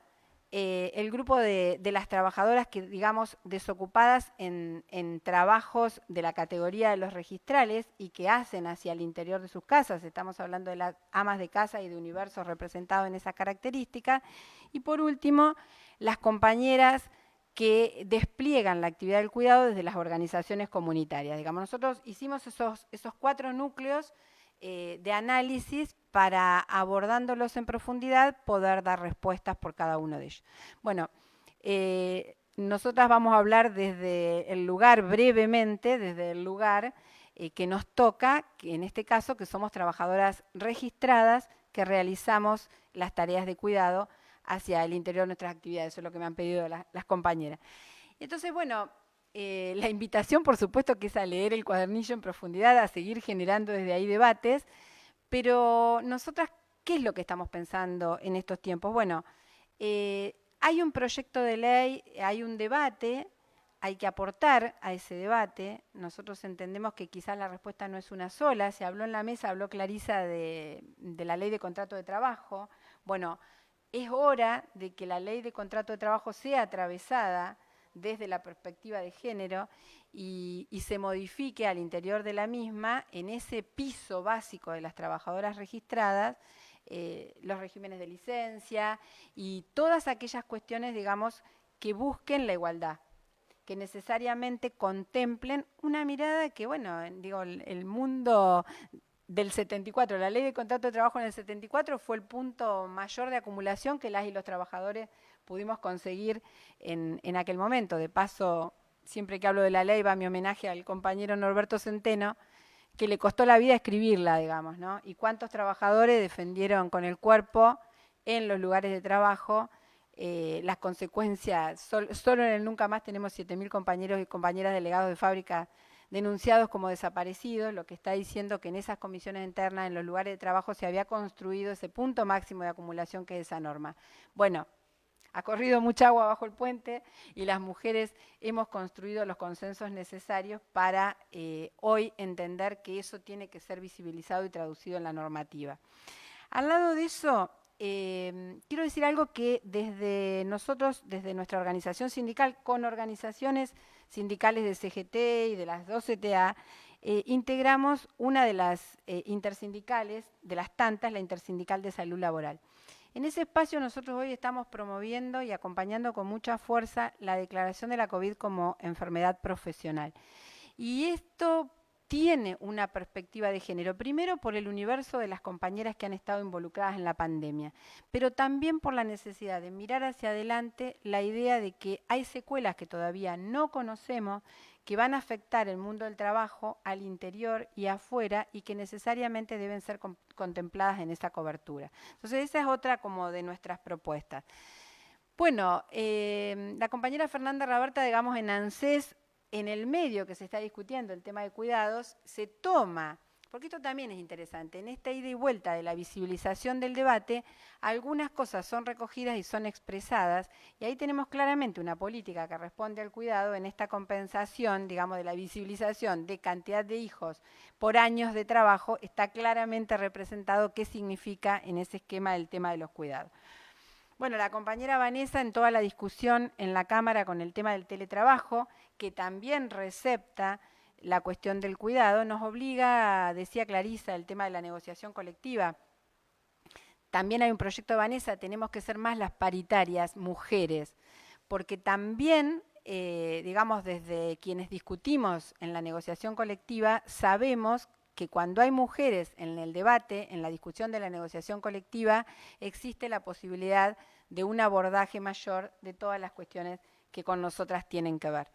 el grupo de las trabajadoras que, digamos, desocupadas en trabajos de la categoría de los registrales y que hacen hacia el interior de sus casas. Estamos hablando de las amas de casa y de universos representados en esa característica. Y por último, las compañeras que despliegan la actividad del cuidado desde las organizaciones comunitarias. Digamos, nosotros hicimos esos 4 núcleos de análisis para, abordándolos en profundidad, poder dar respuestas por cada uno de ellos. Bueno, nosotras vamos a hablar desde el lugar, brevemente, desde el lugar que nos toca, que en este caso que somos trabajadoras registradas que realizamos las tareas de cuidado hacia el interior de nuestras actividades. Eso es lo que me han pedido las compañeras. Entonces, bueno, la invitación, por supuesto, que es a leer el cuadernillo en profundidad, a seguir generando desde ahí debates, pero nosotras, ¿qué es lo que estamos pensando en estos tiempos? Bueno, hay un proyecto de ley, hay un debate, hay que aportar a ese debate. Nosotros entendemos que quizás la respuesta no es una sola. Se habló en la mesa, habló Clarisa de la ley de contrato de trabajo. Bueno, es hora de que la ley de contrato de trabajo sea atravesada desde la perspectiva de género y se modifique al interior de la misma, en ese piso básico de las trabajadoras registradas, los regímenes de licencia y todas aquellas cuestiones, digamos, que busquen la igualdad, que necesariamente contemplen una mirada que, bueno, digo, el mundo del 74, la ley de contrato de trabajo en el 74 fue el punto mayor de acumulación que las y los trabajadores pudimos conseguir en aquel momento. De paso, siempre que hablo de la ley va mi homenaje al compañero Norberto Centeno, que le costó la vida escribirla, digamos, ¿no? Y cuántos trabajadores defendieron con el cuerpo en los lugares de trabajo las consecuencias. Solo en el Nunca Más tenemos 7.000 compañeros y compañeras delegados de fábrica denunciados como desaparecidos, lo que está diciendo que en esas comisiones internas, en los lugares de trabajo, se había construido ese punto máximo de acumulación que es esa norma. Bueno, ha corrido mucha agua bajo el puente y las mujeres hemos construido los consensos necesarios para hoy entender que eso tiene que ser visibilizado y traducido en la normativa. Al lado de eso, quiero decir algo que desde nosotros, desde nuestra organización sindical, con organizaciones sindicales de CGT y de las 2 CTA, integramos una de las intersindicales, de las tantas, la Intersindical de Salud Laboral. En ese espacio nosotros hoy estamos promoviendo y acompañando con mucha fuerza la declaración de la COVID como enfermedad profesional. Y esto tiene una perspectiva de género, primero por el universo de las compañeras que han estado involucradas en la pandemia, pero también por la necesidad de mirar hacia adelante la idea de que hay secuelas que todavía no conocemos, que van a afectar el mundo del trabajo al interior y afuera y que necesariamente deben ser contempladas en esa cobertura. Entonces esa es otra como de nuestras propuestas. Bueno, la compañera Fernanda Raberta, digamos, en ANSES, en el medio que se está discutiendo el tema de cuidados, se toma, porque esto también es interesante, en esta ida y vuelta de la visibilización del debate, algunas cosas son recogidas y son expresadas, y ahí tenemos claramente una política que responde al cuidado en esta compensación, digamos, de la visibilización de cantidad de hijos por años de trabajo, está claramente representado qué significa en ese esquema del tema de los cuidados. Bueno, la compañera Vanessa en toda la discusión en la Cámara con el tema del teletrabajo, que también recepta la cuestión del cuidado, nos obliga, decía Clarisa, el tema de la negociación colectiva. También hay un proyecto de Vanessa, tenemos que ser más las paritarias, mujeres, porque también, digamos, desde quienes discutimos en la negociación colectiva, sabemos que cuando hay mujeres en el debate, en la discusión de la negociación colectiva, existe la posibilidad de un abordaje mayor de todas las cuestiones que con nosotras tienen que ver.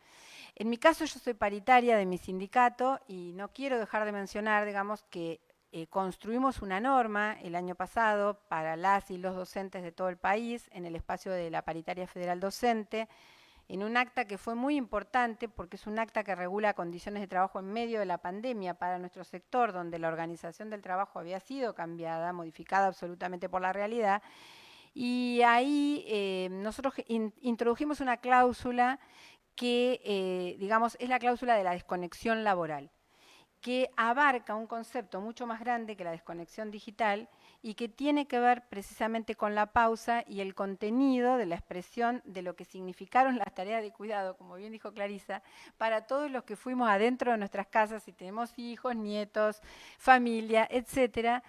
En mi caso, yo soy paritaria de mi sindicato y no quiero dejar de mencionar, digamos, que construimos una norma el año pasado para las y los docentes de todo el país en el espacio de la Paritaria Federal Docente, en un acta que fue muy importante porque es un acta que regula condiciones de trabajo en medio de la pandemia para nuestro sector, donde la organización del trabajo había sido cambiada, modificada absolutamente por la realidad. Y ahí nosotros introdujimos una cláusula que, digamos, es la cláusula de la desconexión laboral, que abarca un concepto mucho más grande que la desconexión digital y que tiene que ver precisamente con la pausa y el contenido de la expresión de lo que significaron las tareas de cuidado, como bien dijo Clarisa, para todos los que fuimos adentro de nuestras casas y tenemos hijos, nietos, familia, etcétera,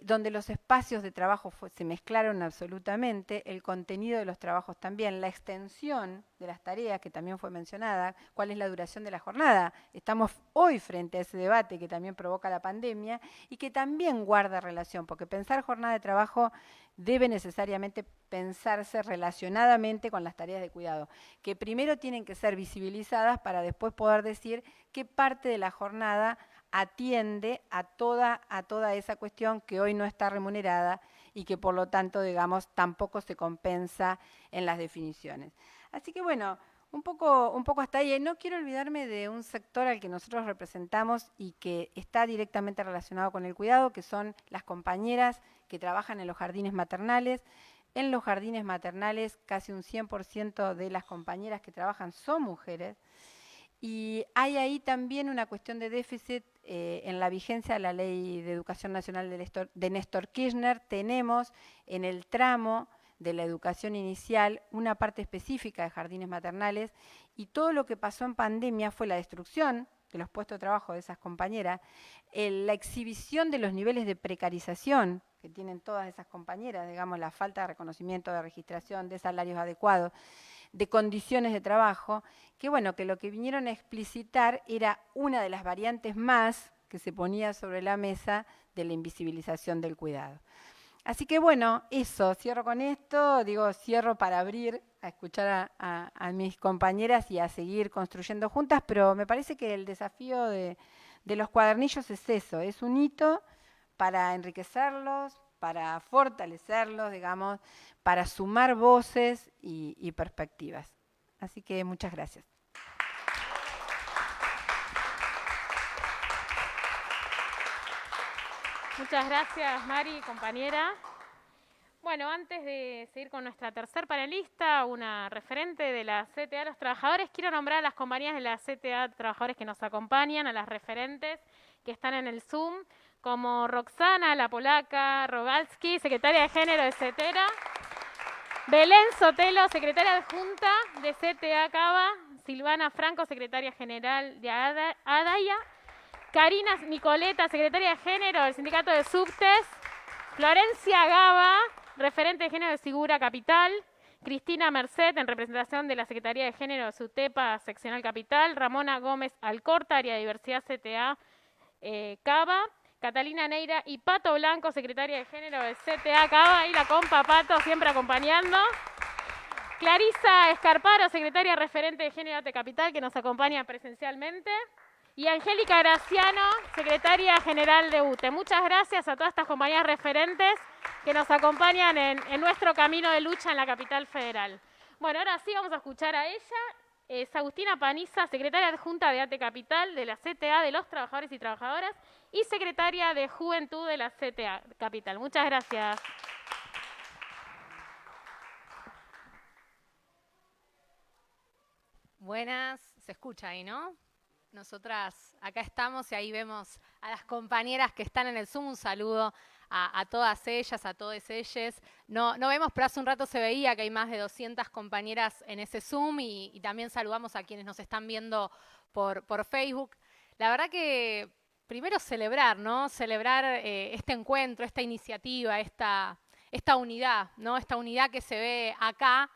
donde los espacios de trabajo se mezclaron absolutamente, el contenido de los trabajos también, la extensión de las tareas, que también fue mencionada, cuál es la duración de la jornada. Estamos hoy frente a ese debate que también provoca la pandemia y que también guarda relación, porque pensar jornada de trabajo debe necesariamente pensarse relacionadamente con las tareas de cuidado, que primero tienen que ser visibilizadas para después poder decir qué parte de la jornada atiende a toda esa cuestión que hoy no está remunerada y que por lo tanto, digamos, tampoco se compensa en las definiciones. Así que bueno, un poco hasta ahí. No quiero olvidarme de un sector al que nosotros representamos y que está directamente relacionado con el cuidado, que son las compañeras que trabajan en los jardines maternales. En los jardines maternales casi un 100% de las compañeras que trabajan son mujeres. Y hay ahí también una cuestión de déficit en la vigencia de la Ley de Educación Nacional de Néstor Kirchner. Tenemos en el tramo de la educación inicial una parte específica de jardines maternales y todo lo que pasó en pandemia fue la destrucción de los puestos de trabajo de esas compañeras, la exhibición de los niveles de precarización que tienen todas esas compañeras, digamos, la falta de reconocimiento, de registración, de salarios adecuados, de condiciones de trabajo, que bueno, que lo que vinieron a explicitar era una de las variantes más que se ponía sobre la mesa de la invisibilización del cuidado. Así que bueno, eso, cierro con esto, cierro para abrir a escuchar a mis compañeras y a seguir construyendo juntas, pero me parece que el desafío de los cuadernillos es eso, es un hito para enriquecerlos, para fortalecerlos, digamos, para sumar voces y perspectivas. Así que muchas gracias. Muchas gracias, Mari, compañera. Bueno, antes de seguir con nuestra tercer panelista, una referente de la CTA de los Trabajadores, quiero nombrar a las compañías de la CTA de Trabajadores que nos acompañan, a las referentes que están en el Zoom, como Roxana, la polaca, Rogalski, secretaria de Género de CETERA, Belén Sotelo, secretaria adjunta de CTA Cava, Silvana Franco, secretaria general de ADAIA, Karina Nicoleta, secretaria de Género del Sindicato de Subtes, Florencia Gaba, referente de Género de Sigura Capital, Cristina Merced, en representación de la Secretaría de Género de SUTEPA Seccional Capital, Ramona Gómez Alcorta, área de diversidad CTA Cava, Catalina Neira y Pato Blanco, secretaria de Género de CTA Cava, y la compa Pato siempre acompañando. Clarisa Escarparo, secretaria referente de Género de Capital, que nos acompaña presencialmente. Y Angélica Graciano, secretaria general de UTE. Muchas gracias a todas estas compañías referentes que nos acompañan en nuestro camino de lucha en la capital federal. Bueno, ahora sí vamos a escuchar a ella. Es Agustina Paniza, secretaria adjunta de ATE Capital, de la CTA de los Trabajadores y Trabajadoras, y secretaria de Juventud de la CTA Capital. Muchas gracias. Buenas, se escucha ahí, ¿no? Nosotras acá estamos y ahí vemos a las compañeras que están en el Zoom. Un saludo a todas ellas, a todos ellos. No vemos, pero hace un rato se veía que hay más de 200 compañeras en ese Zoom y también saludamos a quienes nos están viendo por Facebook. La verdad que primero celebrar, ¿no? Celebrar este encuentro, esta iniciativa, esta unidad, ¿no? Esta unidad que se ve acá,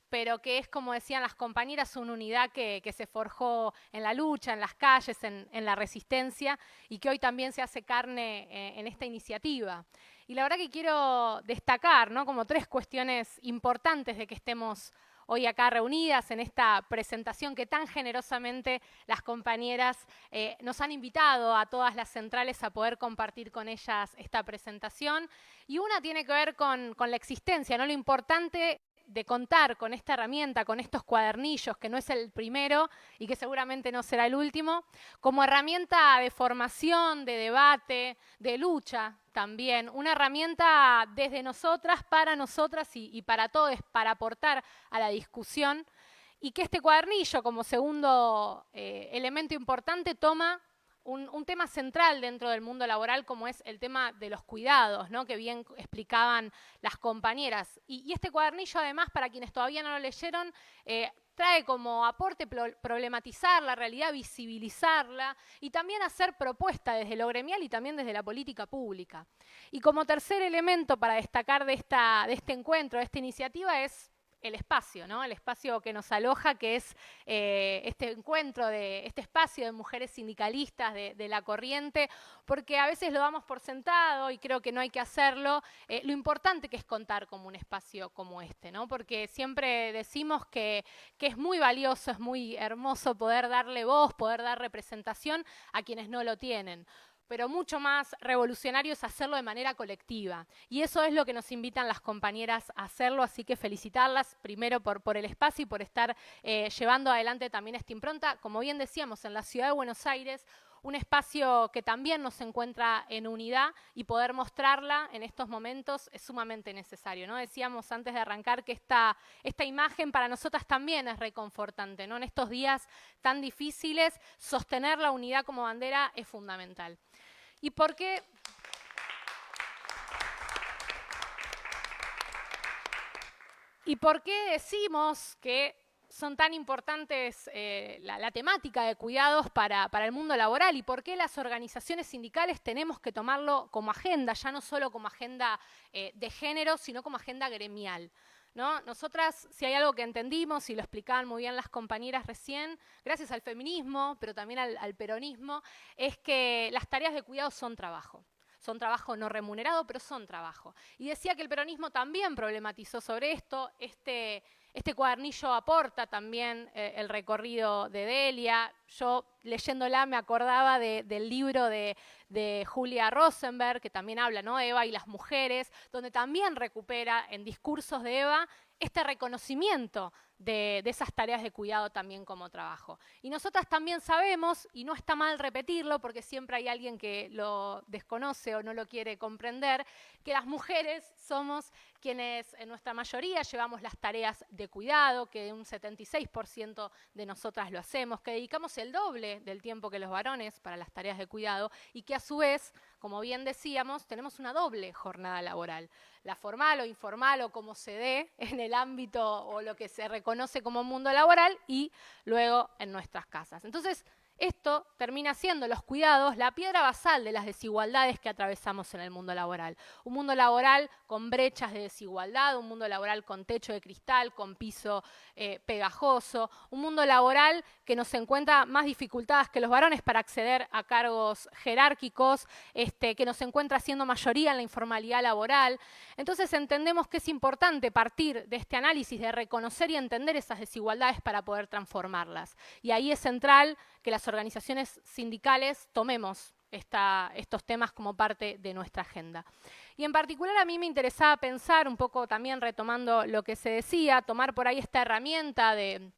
pero que es, como decían las compañeras, una unidad que se forjó en la lucha, en las calles, en la resistencia, y que hoy también se hace carne en esta iniciativa. Y la verdad que quiero destacar, ¿no?, como 3 cuestiones importantes de que estemos hoy acá reunidas en esta presentación que tan generosamente las compañeras nos han invitado a todas las centrales a poder compartir con ellas esta presentación. Y una tiene que ver con la existencia, ¿no?, lo importante de contar con esta herramienta, con estos cuadernillos, que no es el primero y que seguramente no será el último, como herramienta de formación, de debate, de lucha también, una herramienta desde nosotras, para nosotras y para todos, para aportar a la discusión, y que este cuadernillo, como segundo elemento importante, toma un tema central dentro del mundo laboral como es el tema de los cuidados, ¿no? Que bien explicaban las compañeras. Y este cuadernillo, además, para quienes todavía no lo leyeron, trae como aporte problematizar la realidad, visibilizarla y también hacer propuesta desde lo gremial y también desde la política pública. Y como tercer elemento para destacar de este encuentro, de esta iniciativa, es el espacio, ¿no? El espacio que nos aloja, que es este encuentro, este espacio de mujeres sindicalistas de la corriente, porque a veces lo damos por sentado y creo que no hay que hacerlo, lo importante que es contar con un espacio como este, ¿no? Porque siempre decimos que es muy valioso, es muy hermoso poder darle voz, poder dar representación a quienes no lo tienen. Pero mucho más revolucionario es hacerlo de manera colectiva. Y eso es lo que nos invitan las compañeras a hacerlo, así que felicitarlas primero por el espacio y por estar llevando adelante también esta impronta, como bien decíamos, en la ciudad de Buenos Aires, un espacio que también nos encuentra en unidad y poder mostrarla en estos momentos es sumamente necesario, ¿no? Decíamos antes de arrancar que esta imagen para nosotras también es reconfortante, ¿no? En estos días tan difíciles, sostener la unidad como bandera es fundamental. ¿Y por qué? ¿Y por qué decimos que son tan importantes la temática de cuidados para el mundo laboral y por qué las organizaciones sindicales tenemos que tomarlo como agenda, ya no solo como agenda de género, sino como agenda gremial, ¿no? Nosotras, si hay algo que entendimos, y lo explicaban muy bien las compañeras recién, gracias al feminismo, pero también al peronismo, es que las tareas de cuidado son trabajo. Son trabajo no remunerado, pero son trabajo. Y decía que el peronismo también problematizó sobre esto. Este cuadernillo aporta también el recorrido de Delia. Yo, leyéndola, me acordaba del libro de Julia Rosenberg, que también habla, ¿no?, de Eva y las mujeres, donde también recupera en discursos de Eva este reconocimiento de esas tareas de cuidado también como trabajo. Y nosotras también sabemos, y no está mal repetirlo porque siempre hay alguien que lo desconoce o no lo quiere comprender, que las mujeres somos quienes en nuestra mayoría llevamos las tareas de cuidado, que un 76% de nosotras lo hacemos, que dedicamos el doble del tiempo que los varones para las tareas de cuidado y que a su vez, como bien decíamos, tenemos una doble jornada laboral. La formal o informal o como se dé en el ámbito o lo que se reconoce como mundo laboral y luego en nuestras casas. Entonces, esto termina siendo los cuidados la piedra basal de las desigualdades que atravesamos en el mundo laboral. Un mundo laboral con brechas de desigualdad, un mundo laboral con techo de cristal, con piso pegajoso, un mundo laboral que nos encuentra más dificultades que los varones para acceder a cargos jerárquicos, que nos encuentra siendo mayoría en la informalidad laboral. Entonces entendemos que es importante partir de este análisis, de reconocer y entender esas desigualdades para poder transformarlas. Y ahí es central que las organizaciones sindicales tomemos estos temas como parte de nuestra agenda. Y en particular a mí me interesaba pensar, un poco también retomando lo que se decía, tomar por ahí esta herramienta del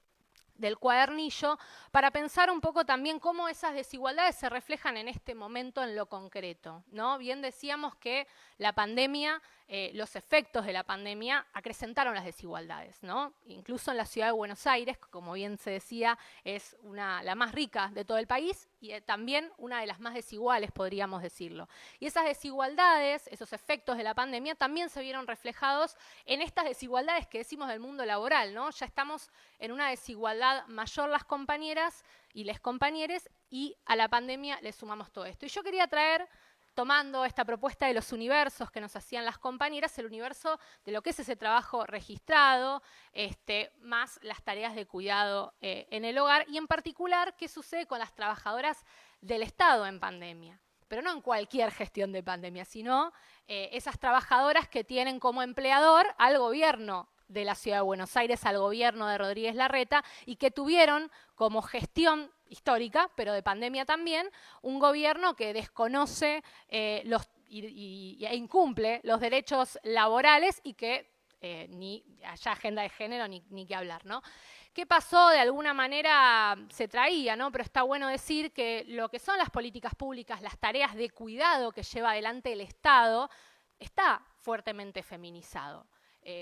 cuadernillo para pensar un poco también cómo esas desigualdades se reflejan en este momento en lo concreto, ¿no? Bien decíamos que la pandemia, los efectos de la pandemia acrecentaron las desigualdades, ¿no? Incluso en la ciudad de Buenos Aires, como bien se decía, es la más rica de todo el país y también una de las más desiguales, podríamos decirlo. Y esas desigualdades, esos efectos de la pandemia, también se vieron reflejados en estas desigualdades que decimos del mundo laboral, ¿no? Ya estamos en una desigualdad mayor las compañeras y les compañeres y a la pandemia le sumamos todo esto. Y yo quería traer, tomando esta propuesta de los universos que nos hacían las compañeras, el universo de lo que es ese trabajo registrado, más las tareas de cuidado en el hogar y en particular qué sucede con las trabajadoras del Estado en pandemia. Pero no en cualquier gestión de pandemia, sino esas trabajadoras que tienen como empleador al gobierno de la Ciudad de Buenos Aires, al gobierno de Rodríguez Larreta, y que tuvieron como gestión histórica, pero de pandemia también, un gobierno que desconoce e incumple los derechos laborales y que ni haya agenda de género ni que hablar, ¿no? ¿Qué pasó? De alguna manera se traía, ¿no? Pero está bueno decir que lo que son las políticas públicas, las tareas de cuidado que lleva adelante el Estado, está fuertemente feminizado.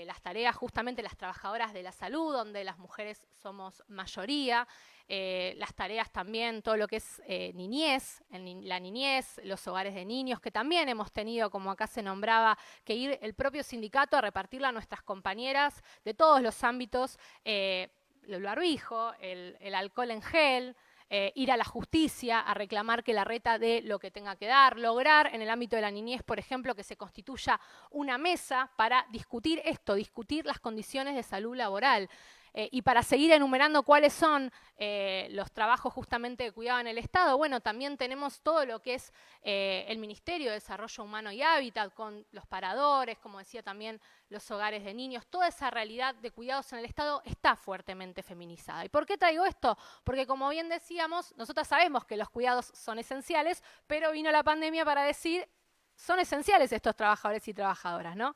las tareas justamente las trabajadoras de la salud, donde las mujeres somos mayoría, las tareas también, todo lo que es niñez, la niñez, los hogares de niños, que también hemos tenido, como acá se nombraba, que ir el propio sindicato a repartirla a nuestras compañeras de todos los ámbitos, el barbijo, el alcohol en gel, ir a la justicia a reclamar que la reta dé lo que tenga que dar, lograr en el ámbito de la niñez, por ejemplo, que se constituya una mesa para discutir esto, discutir las condiciones de salud laboral. Y para seguir enumerando cuáles son los trabajos justamente de cuidado en el Estado, bueno, también tenemos todo lo que es el Ministerio de Desarrollo Humano y Hábitat, con los paradores, como decía también, los hogares de niños. Toda esa realidad de cuidados en el Estado está fuertemente feminizada. ¿Y por qué traigo esto? Porque, como bien decíamos, nosotras sabemos que los cuidados son esenciales, pero vino la pandemia para decir, son esenciales estos trabajadores y trabajadoras, ¿no?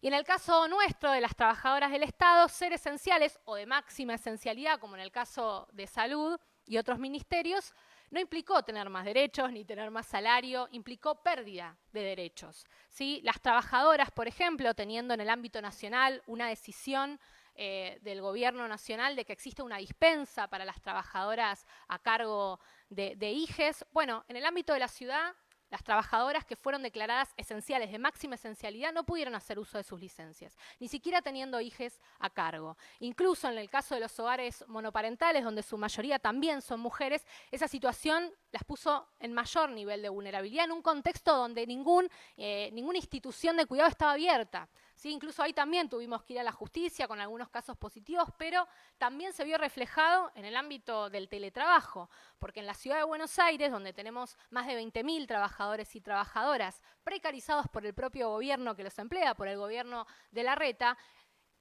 Y en el caso nuestro, de las trabajadoras del Estado, ser esenciales o de máxima esencialidad, como en el caso de salud y otros ministerios, no implicó tener más derechos ni tener más salario, implicó pérdida de derechos, ¿sí? Las trabajadoras, por ejemplo, teniendo en el ámbito nacional una decisión del gobierno nacional de que existe una dispensa para las trabajadoras a cargo de IJES, bueno, en el ámbito de la ciudad, las trabajadoras que fueron declaradas esenciales, de máxima esencialidad, no pudieron hacer uso de sus licencias, ni siquiera teniendo hijes a cargo. Incluso en el caso de los hogares monoparentales, donde su mayoría también son mujeres, esa situación las puso en mayor nivel de vulnerabilidad, en un contexto donde ninguna institución de cuidado estaba abierta. ¿Sí? Incluso ahí también tuvimos que ir a la justicia con algunos casos positivos, pero también se vio reflejado en el ámbito del teletrabajo, porque en la ciudad de Buenos Aires, donde tenemos más de 20.000 trabajadores y trabajadoras precarizados por el propio gobierno que los emplea, por el gobierno de Larreta,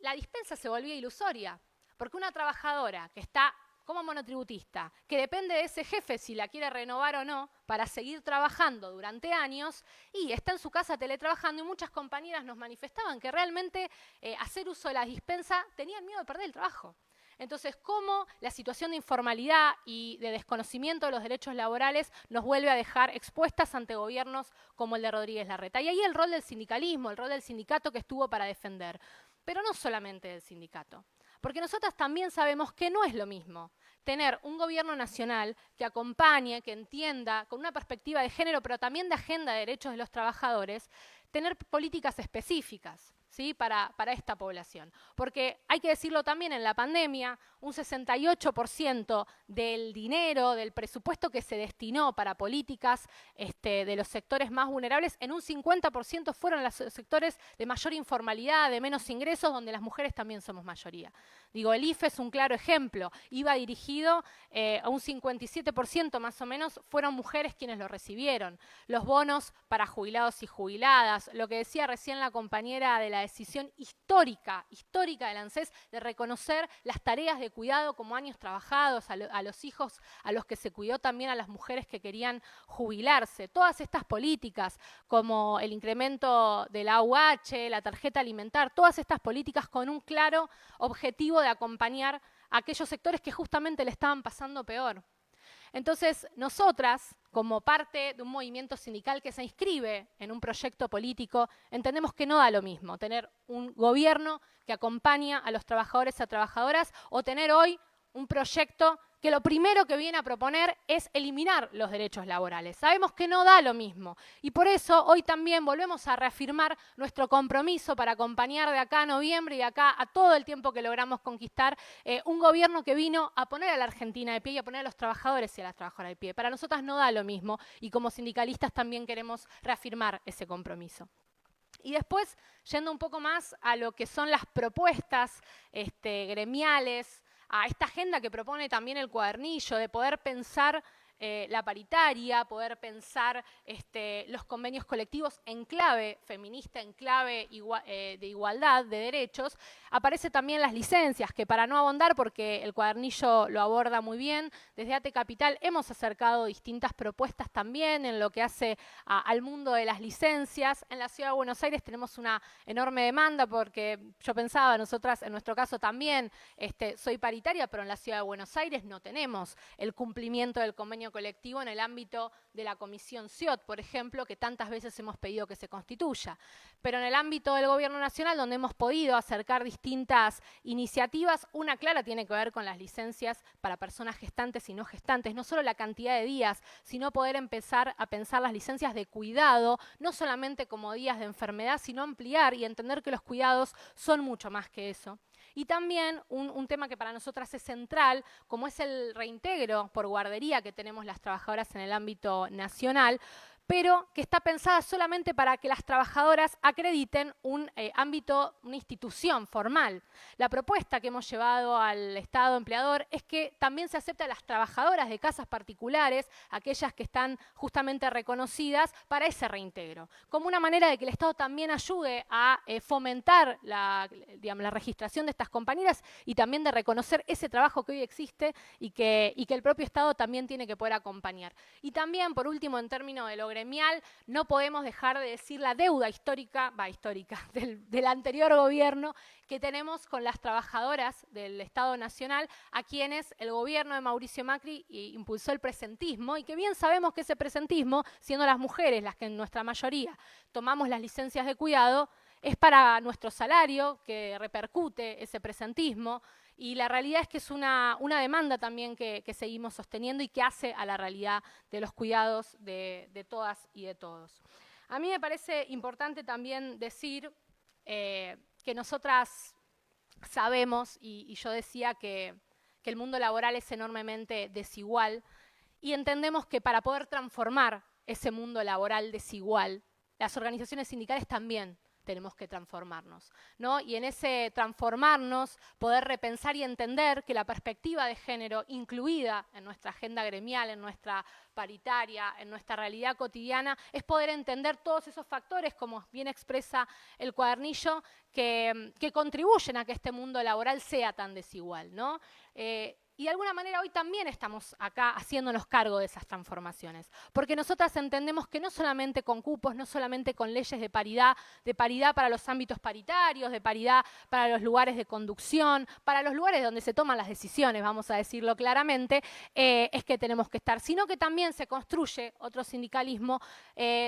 la dispensa se volvía ilusoria, porque una trabajadora que está como monotributista, que depende de ese jefe si la quiere renovar o no, para seguir trabajando durante años, y está en su casa teletrabajando, y muchas compañeras nos manifestaban que realmente hacer uso de la dispensa tenían miedo de perder el trabajo. Entonces, ¿cómo la situación de informalidad y de desconocimiento de los derechos laborales nos vuelve a dejar expuestas ante gobiernos como el de Rodríguez Larreta? Y ahí el rol del sindicalismo, el rol del sindicato que estuvo para defender, pero no solamente del sindicato. Porque nosotras también sabemos que no es lo mismo tener un gobierno nacional que acompañe, que entienda, con una perspectiva de género, pero también de agenda de derechos de los trabajadores, tener políticas específicas, ¿sí? para esta población. Porque hay que decirlo también, en la pandemia, un 68% del dinero, del presupuesto que se destinó para políticas de los sectores más vulnerables, en un 50% fueron los sectores de mayor informalidad, de menos ingresos, donde las mujeres también somos mayoría. Digo, el IFE es un claro ejemplo, iba dirigido a un 57% más o menos, fueron mujeres quienes lo recibieron. Los bonos para jubilados y jubiladas, lo que decía recién la compañera de la decisión histórica del ANSES de reconocer las tareas de cuidado como años trabajados, a los hijos a los que se cuidó, también a las mujeres que querían jubilarse. Todas estas políticas, como el incremento de la AUH, la tarjeta alimentar, todas estas políticas con un claro objetivo de acompañar a aquellos sectores que justamente le estaban pasando peor. Entonces, nosotras, como parte de un movimiento sindical que se inscribe en un proyecto político, entendemos que no da lo mismo tener un gobierno que acompaña a los trabajadores y a trabajadoras o tener hoy un proyecto que lo primero que viene a proponer es eliminar los derechos laborales. Sabemos que no da lo mismo y por eso hoy también volvemos a reafirmar nuestro compromiso para acompañar de acá a noviembre y de acá a todo el tiempo que logramos conquistar un gobierno que vino a poner a la Argentina de pie y a poner a los trabajadores y a las trabajadoras de pie. Para nosotras no da lo mismo y como sindicalistas también queremos reafirmar ese compromiso. Y después, yendo un poco más a lo que son las propuestas gremiales, a esta agenda que propone también el cuadernillo, de poder pensar la paritaria, poder pensar los convenios colectivos en clave feminista, en clave de igualdad de derechos, aparece también las licencias, que para no abondar, porque el cuadernillo lo aborda muy bien, desde ATE Capital hemos acercado distintas propuestas también en lo que hace al mundo de las licencias. En la Ciudad de Buenos Aires tenemos una enorme demanda, porque yo pensaba, nosotras en nuestro caso también soy paritaria, pero en la Ciudad de Buenos Aires no tenemos el cumplimiento del convenio convenio colectivo en el ámbito de la Comisión CIOT, por ejemplo, que tantas veces hemos pedido que se constituya. Pero en el ámbito del Gobierno Nacional, donde hemos podido acercar distintas iniciativas, una clara tiene que ver con las licencias para personas gestantes y no gestantes, no solo la cantidad de días, sino poder empezar a pensar las licencias de cuidado, no solamente como días de enfermedad, sino ampliar y entender que los cuidados son mucho más que eso. Y también un tema que para nosotras es central, como es el reintegro por guardería que tenemos las trabajadoras en el ámbito nacional, pero que está pensada solamente para que las trabajadoras acrediten un ámbito, una institución formal. La propuesta que hemos llevado al Estado empleador es que también se acepte a las trabajadoras de casas particulares, aquellas que están justamente reconocidas para ese reintegro, como una manera de que el Estado también ayude a fomentar la registración de estas compañeras y también de reconocer ese trabajo que hoy existe y que el propio Estado también tiene que poder acompañar. Y también, por último, en términos de lo gremial, no podemos dejar de decir la deuda histórica del anterior gobierno que tenemos con las trabajadoras del Estado Nacional, a quienes el gobierno de Mauricio Macri impulsó el presentismo, y que bien sabemos que ese presentismo, siendo las mujeres las que en nuestra mayoría tomamos las licencias de cuidado, es para nuestro salario que repercute ese presentismo. Y la realidad es que es una demanda también que seguimos sosteniendo y que hace a la realidad de los cuidados de todas y de todos. A mí me parece importante también decir que nosotras sabemos, y yo decía que el mundo laboral es enormemente desigual, y entendemos que para poder transformar ese mundo laboral desigual, las organizaciones sindicales también tenemos que transformarnos, ¿no? Y en ese transformarnos, poder repensar y entender que la perspectiva de género incluida en nuestra agenda gremial, en nuestra paritaria, en nuestra realidad cotidiana, es poder entender todos esos factores, como bien expresa el cuadernillo, que contribuyen a que este mundo laboral sea tan desigual, ¿no? Y de alguna manera hoy también estamos acá haciéndonos cargo de esas transformaciones, porque nosotras entendemos que no solamente con cupos, no solamente con leyes de paridad para los ámbitos paritarios, de paridad para los lugares de conducción, para los lugares donde se toman las decisiones, vamos a decirlo claramente, es que tenemos que estar, sino que también se construye otro sindicalismo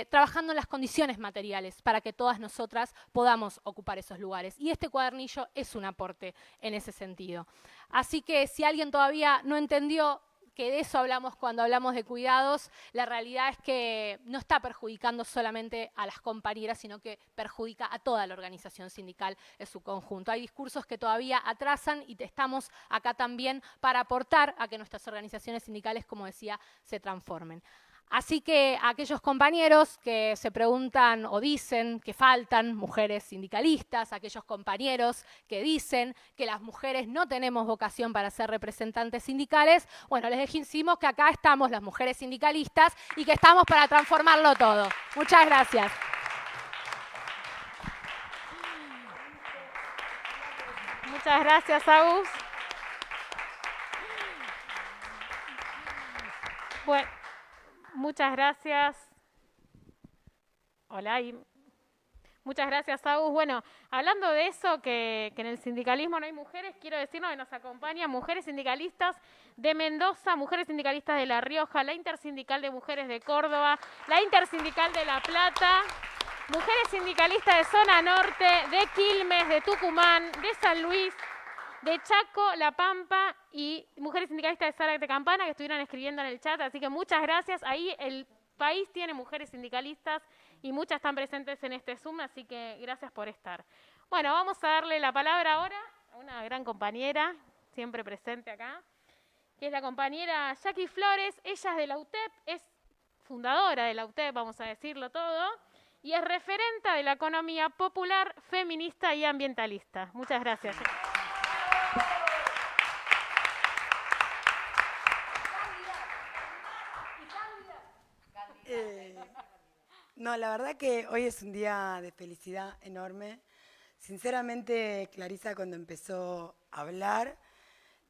trabajando en las condiciones materiales para que todas nosotras podamos ocupar esos lugares. Y este cuadernillo es un aporte en ese sentido. Así que si alguien todavía no entendió que de eso hablamos cuando hablamos de cuidados, la realidad es que no está perjudicando solamente a las compañeras, sino que perjudica a toda la organización sindical en su conjunto. Hay discursos que todavía atrasan y estamos acá también para aportar a que nuestras organizaciones sindicales, como decía, se transformen. Así que a aquellos compañeros que se preguntan o dicen que faltan mujeres sindicalistas, a aquellos compañeros que dicen que las mujeres no tenemos vocación para ser representantes sindicales, bueno, les decimos que acá estamos las mujeres sindicalistas y que estamos para transformarlo todo. Muchas gracias. Muchas gracias, Agus. Bueno, muchas gracias. Hola. Muchas gracias, Agus. Bueno, hablando de eso, que en el sindicalismo no hay mujeres, quiero decirnos que nos acompañan mujeres sindicalistas de Mendoza, mujeres sindicalistas de La Rioja, la Intersindical de Mujeres de Córdoba, la Intersindical de La Plata, mujeres sindicalistas de Zona Norte, de Quilmes, de Tucumán, de San Luis, de Chaco, La Pampa y mujeres sindicalistas de Zárate Campana que estuvieron escribiendo en el chat, así que muchas gracias. Ahí el país tiene mujeres sindicalistas y muchas están presentes en este Zoom, así que gracias por estar. Bueno, vamos a darle la palabra ahora a una gran compañera, siempre presente acá, que es la compañera Jackie Flores. Ella es de la UTEP, es fundadora de la UTEP, vamos a decirlo todo, y es referenta de la economía popular, feminista y ambientalista. Muchas gracias. No, la verdad que hoy es un día de felicidad enorme. Sinceramente, Clarisa, cuando empezó a hablar,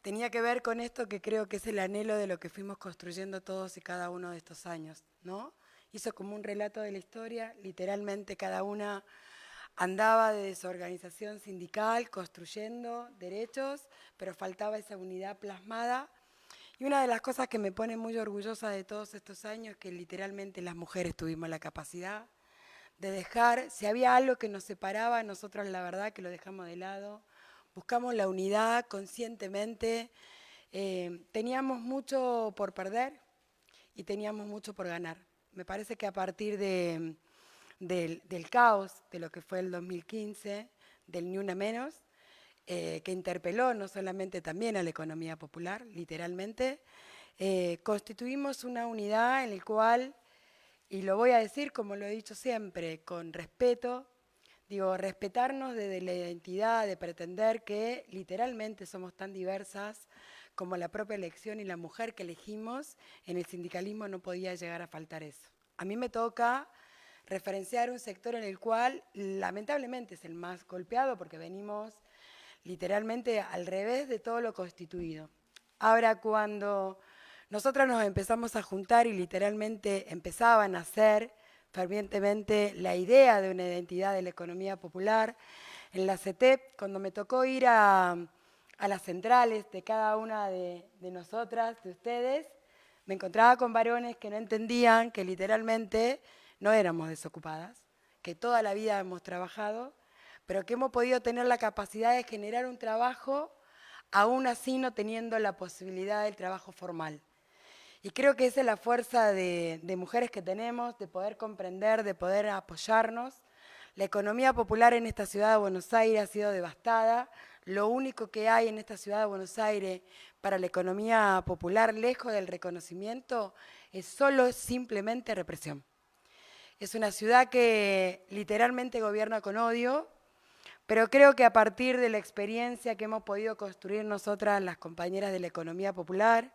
tenía que ver con esto que creo que es el anhelo de lo que fuimos construyendo todos y cada uno de estos años, ¿no? Hizo como un relato de la historia, literalmente cada una andaba de su organización sindical construyendo derechos, pero faltaba esa unidad plasmada. Y una de las cosas que me pone muy orgullosa de todos estos años es que literalmente las mujeres tuvimos la capacidad de dejar, si había algo que nos separaba, nosotros la verdad que lo dejamos de lado, buscamos la unidad conscientemente, teníamos mucho por perder y teníamos mucho por ganar. Me parece que a partir del caos, de lo que fue el 2015, del Ni Una Menos, que interpeló no solamente también a la economía popular, literalmente, constituimos una unidad en la cual, y lo voy a decir como lo he dicho siempre, con respeto, digo, respetarnos desde la identidad, de pretender que literalmente somos tan diversas como la propia elección y la mujer que elegimos, en el sindicalismo no podía llegar a faltar eso. A mí me toca referenciar un sector en el cual lamentablemente es el más golpeado porque venimos literalmente al revés de todo lo constituido. Ahora, cuando nosotras nos empezamos a juntar y literalmente empezaba a nacer fervientemente la idea de una identidad de la economía popular, en la CETEP, cuando me tocó ir a las centrales de cada una de nosotras, de ustedes, me encontraba con varones que no entendían que literalmente no éramos desocupadas, que toda la vida hemos trabajado, pero que hemos podido tener la capacidad de generar un trabajo, aún así no teniendo la posibilidad del trabajo formal. Y creo que esa es la fuerza de mujeres que tenemos, de poder comprender, de poder apoyarnos. La economía popular en esta ciudad de Buenos Aires ha sido devastada. Lo único que hay en esta ciudad de Buenos Aires para la economía popular, lejos del reconocimiento, es solo simplemente represión. Es una ciudad que literalmente gobierna con odio, pero creo que a partir de la experiencia que hemos podido construir nosotras, las compañeras de la economía popular,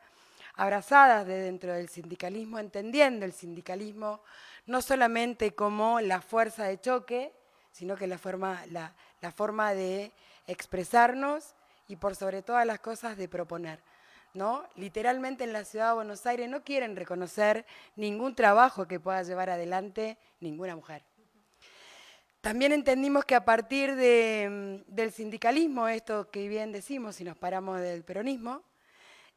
abrazadas de dentro del sindicalismo, entendiendo el sindicalismo no solamente como la fuerza de choque, sino que la forma de expresarnos y por sobre todas las cosas de proponer, ¿no? Literalmente en la ciudad de Buenos Aires no quieren reconocer ningún trabajo que pueda llevar adelante ninguna mujer. También entendimos que a partir del sindicalismo, esto que bien decimos, si nos paramos del peronismo,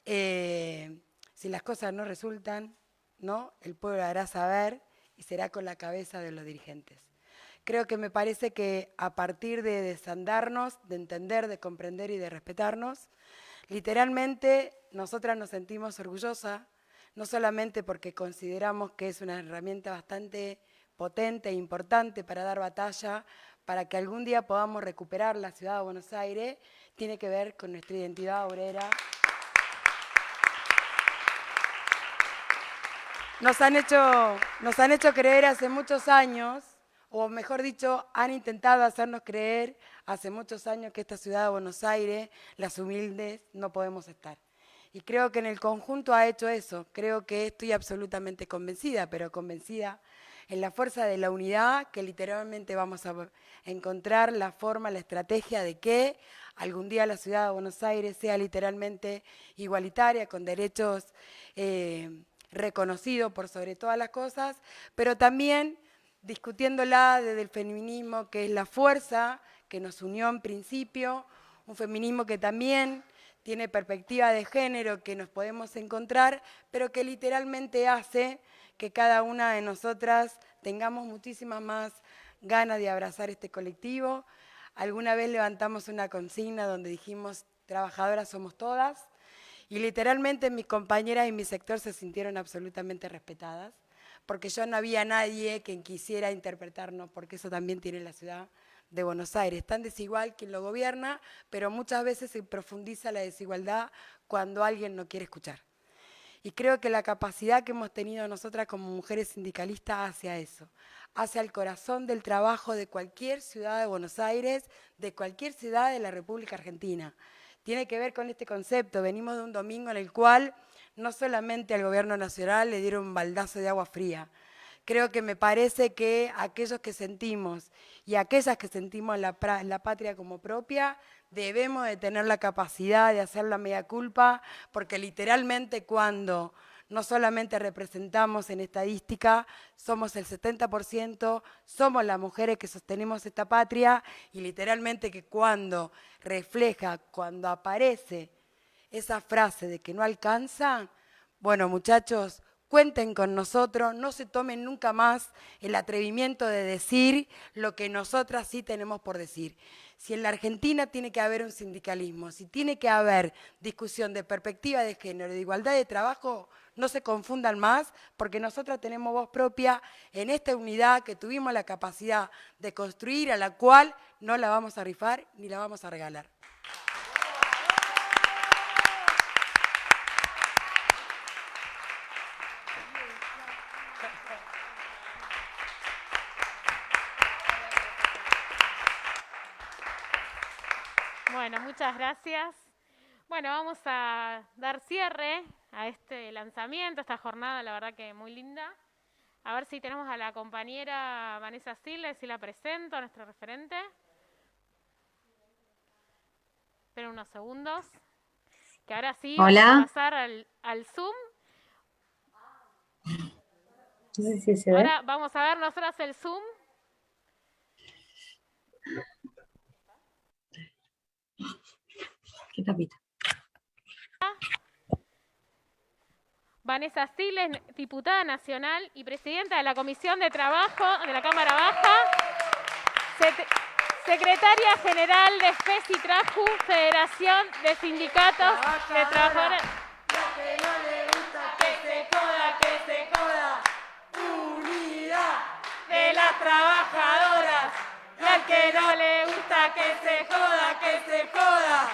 si las cosas no resultan, ¿no? El pueblo hará saber y será con la cabeza de los dirigentes. Creo que me parece que a partir de desandarnos, de entender, de comprender y de respetarnos, literalmente nosotras nos sentimos orgullosas, no solamente porque consideramos que es una herramienta bastante potente e importante para dar batalla, para que algún día podamos recuperar la ciudad de Buenos Aires, tiene que ver con nuestra identidad obrera. Nos han hecho creer hace muchos años, o mejor dicho, han intentado hacernos creer hace muchos años que esta ciudad de Buenos Aires, las humildes, no podemos estar. Y creo que en el conjunto ha hecho eso. Creo que estoy absolutamente convencida, pero convencida en la fuerza de la unidad, que literalmente vamos a encontrar la forma, la estrategia de que algún día la ciudad de Buenos Aires sea literalmente igualitaria, con derechos reconocidos por sobre todas las cosas, pero también discutiéndola desde el feminismo, que es la fuerza que nos unió en principio, un feminismo que también tiene perspectiva de género, que nos podemos encontrar, pero que literalmente hace que cada una de nosotras tengamos muchísimas más ganas de abrazar este colectivo. Alguna vez levantamos una consigna donde dijimos, trabajadoras somos todas, y literalmente mis compañeras y mi sector se sintieron absolutamente respetadas, porque yo no había nadie que quisiera interpretarnos, porque eso también tiene la ciudad de Buenos Aires. Tan desigual quien lo gobierna, pero muchas veces se profundiza la desigualdad cuando alguien no quiere escuchar. Y creo que la capacidad que hemos tenido nosotras como mujeres sindicalistas hacia eso, hacia el corazón del trabajo de cualquier ciudad de Buenos Aires, de cualquier ciudad de la República Argentina. Tiene que ver con este concepto. Venimos de un domingo en el cual no solamente al gobierno nacional le dieron un baldazo de agua fría. Creo que me parece que aquellos que sentimos y aquellas que sentimos la patria como propia, debemos de tener la capacidad de hacer la mea culpa, porque literalmente cuando no solamente representamos en estadística, somos el 70%, somos las mujeres que sostenemos esta patria, y literalmente que cuando refleja, cuando aparece esa frase de que no alcanza, bueno, muchachos, cuenten con nosotros, no se tomen nunca más el atrevimiento de decir lo que nosotras sí tenemos por decir. Si en la Argentina tiene que haber un sindicalismo, si tiene que haber discusión de perspectiva de género, de igualdad de trabajo, no se confundan más, porque nosotras tenemos voz propia en esta unidad que tuvimos la capacidad de construir, a la cual no la vamos a rifar ni la vamos a regalar. Bueno, muchas gracias. Bueno, vamos a dar cierre a este lanzamiento, esta jornada, la verdad que muy linda. A ver si tenemos a la compañera Vanessa Siles, si la presento, a nuestra referente. Esperen unos segundos, que ahora sí Hola. vamos a pasar al Zoom. No sé si se ve. Ahora vamos a ver nosotras el Zoom. ¿Qué tapita? Vanessa Siles, diputada nacional y presidenta de la Comisión de Trabajo de la Cámara Baja, secretaria general de FESI-TRAJU, Federación de Sindicatos de Trabajadores. Que no le gusta que se joda, unidad De las trabajadoras, y al que no le gusta que se joda, que se joda.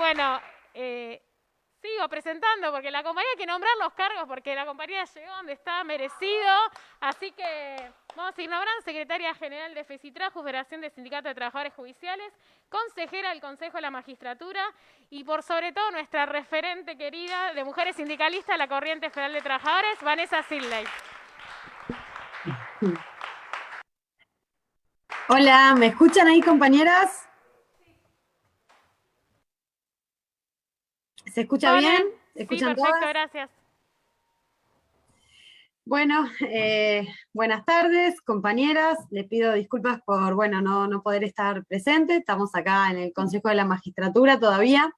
bueno, sigo presentando porque la compañía hay que nombrar los cargos porque la compañía llegó donde está merecido, así que vamos a ir nombrando secretaria general de FESI-TRAJU, Federación de Sindicatos de Trabajadores Judiciales, consejera del Consejo de la Magistratura y por sobre todo nuestra referente querida de mujeres sindicalistas de la Corriente Federal de Trabajadores, Vanessa Siles. Hola, ¿me escuchan ahí, compañeras? ¿Se escucha bien? ¿Se Sí, escuchan perfecto, todas? gracias. Bueno, buenas tardes, compañeras. Les pido disculpas por, bueno, no poder estar presente. Estamos acá en el Consejo de la Magistratura todavía,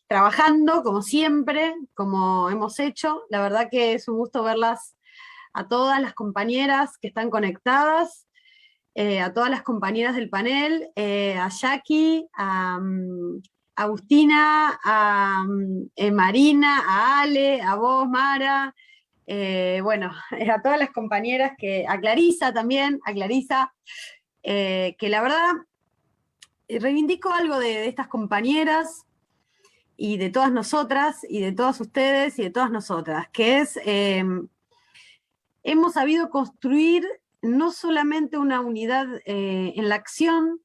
trabajando como siempre, como hemos hecho. La verdad que es un gusto verlas a todas las compañeras que están conectadas, a todas las compañeras del panel, a Jackie, a Agustina, a Marina, a Ale, a vos, Mara, bueno, a todas las compañeras, a Clarisa también, que la verdad reivindico algo de estas compañeras y de todas nosotras y de todas ustedes y de todas nosotras, que es, hemos sabido construir no solamente una unidad en la acción,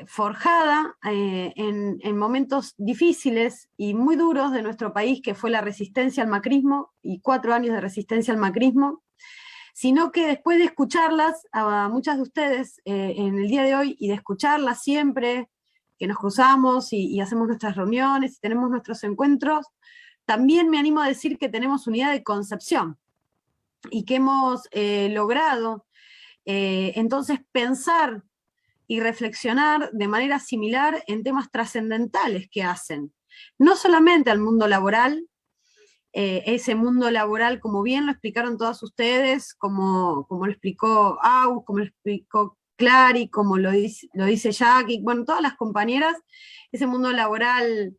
forjada en momentos difíciles y muy duros de nuestro país, que fue la resistencia al macrismo y 4 años de resistencia al macrismo, sino que después de escucharlas a muchas de ustedes en el día de hoy y de escucharlas siempre, que nos cruzamos y hacemos nuestras reuniones y tenemos nuestros encuentros, también me animo a decir que tenemos unidad de concepción y que hemos logrado entonces pensar y reflexionar de manera similar en temas trascendentales que hacen, no solamente al mundo laboral, ese mundo laboral, como bien lo explicaron todas ustedes, como lo explicó Aus, como lo explicó Clary, como lo dice Jackie, bueno, todas las compañeras, ese mundo laboral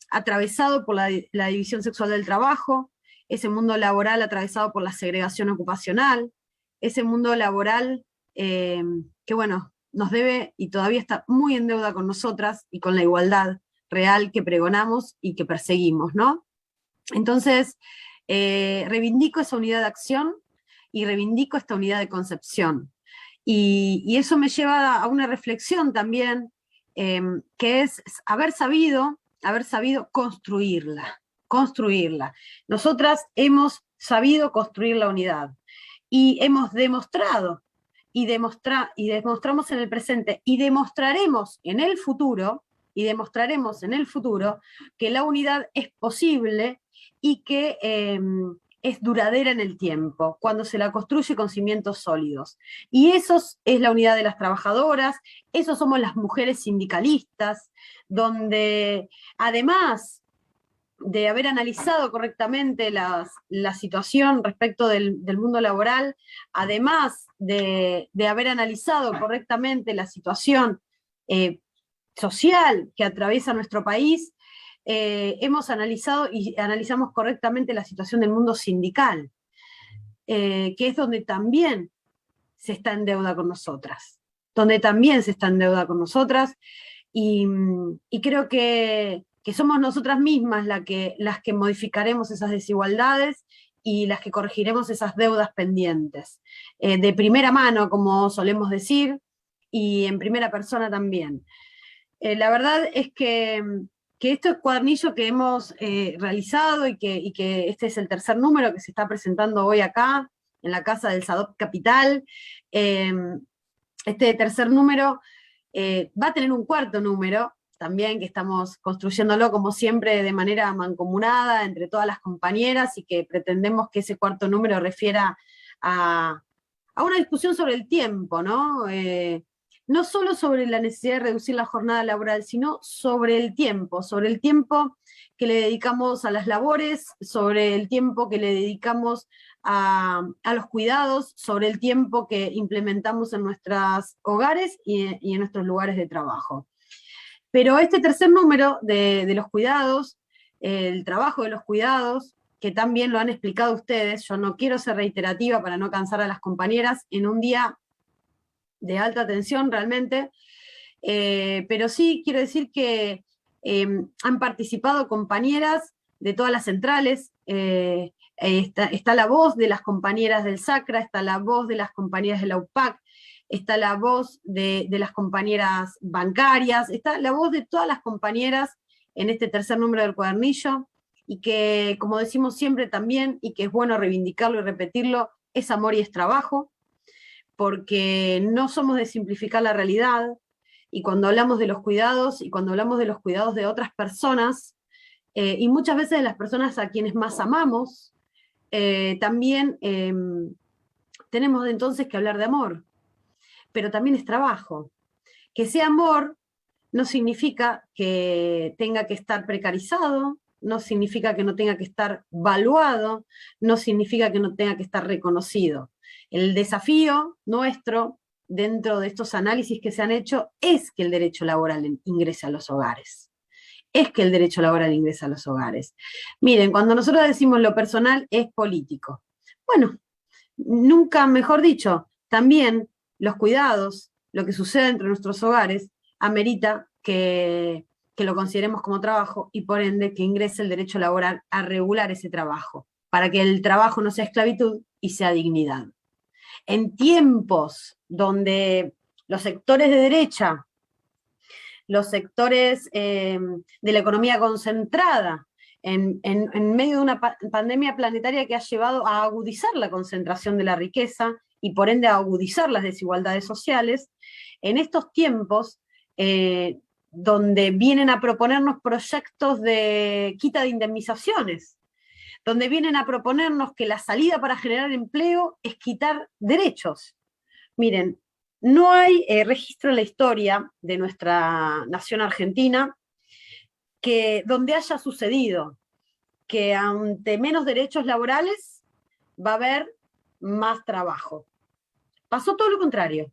atravesado por la división sexual del trabajo, ese mundo laboral atravesado por la segregación ocupacional, ese mundo laboral que bueno, nos debe y todavía está muy en deuda con nosotras y con la igualdad real que pregonamos y que perseguimos, ¿no? Entonces, reivindico esa unidad de acción y reivindico esta unidad de concepción. Y eso me lleva a una reflexión también, que es haber sabido construirla. Nosotras hemos sabido construir la unidad y hemos demostrado y demostramos en el presente y demostraremos en el futuro que la unidad es posible y que es duradera en el tiempo, cuando se la construye con cimientos sólidos. Y eso es la unidad de las trabajadoras, eso somos las mujeres sindicalistas, donde además de haber analizado correctamente la situación respecto del mundo laboral, además de haber analizado correctamente la situación social que atraviesa nuestro país, hemos analizado y analizamos correctamente la situación del mundo sindical, que es donde también se está en deuda con nosotras, y creo que somos nosotras mismas las que modificaremos esas desigualdades y las que corregiremos esas deudas pendientes, de primera mano, como solemos decir, y en primera persona también. La verdad es que este cuadernillo que hemos realizado y que este es el tercer número que se está presentando hoy acá, en la Casa del SADOC Capital, este tercer número va a tener un cuarto número, también que estamos construyéndolo como siempre de manera mancomunada entre todas las compañeras y que pretendemos que ese cuarto número refiera a una discusión sobre el tiempo, ¿no? No solo sobre la necesidad de reducir la jornada laboral, sino sobre el tiempo que le dedicamos a las labores, sobre el tiempo que le dedicamos a los cuidados, sobre el tiempo que implementamos en nuestros hogares y en nuestros lugares de trabajo. Pero este tercer número de los cuidados, el trabajo de los cuidados, que también lo han explicado ustedes, yo no quiero ser reiterativa para no cansar a las compañeras en un día de alta tensión realmente, pero sí quiero decir que han participado compañeras de todas las centrales, está la voz de las compañeras del SACRA, está la voz de las compañeras de la UPAC, está la voz de las compañeras bancarias, está la voz de todas las compañeras en este tercer número del cuadernillo, y que, como decimos siempre también, y que es bueno reivindicarlo y repetirlo, es amor y es trabajo, porque no somos de simplificar la realidad, y cuando hablamos de los cuidados, y cuando hablamos de los cuidados de otras personas, y muchas veces de las personas a quienes más amamos, también tenemos entonces que hablar de amor, pero también es trabajo. Que sea amor no significa que tenga que estar precarizado, no significa que no tenga que estar valuado, no significa que no tenga que estar reconocido. El desafío nuestro, dentro de estos análisis que se han hecho, es que el derecho laboral ingrese a los hogares. Miren, cuando nosotros decimos lo personal es político. Bueno, nunca mejor dicho, también los cuidados, lo que sucede entre nuestros hogares, amerita que lo consideremos como trabajo y por ende que ingrese el derecho laboral a regular ese trabajo, para que el trabajo no sea esclavitud y sea dignidad. En tiempos donde los sectores de derecha, los sectores de la economía concentrada, en medio de una pandemia planetaria que ha llevado a agudizar la concentración de la riqueza y por ende a agudizar las desigualdades sociales, en estos tiempos donde vienen a proponernos proyectos de quita de indemnizaciones, donde vienen a proponernos que la salida para generar empleo es quitar derechos. Miren, no hay registro en la historia de nuestra nación argentina donde haya sucedido que ante menos derechos laborales va a haber más trabajo. Pasó todo lo contrario.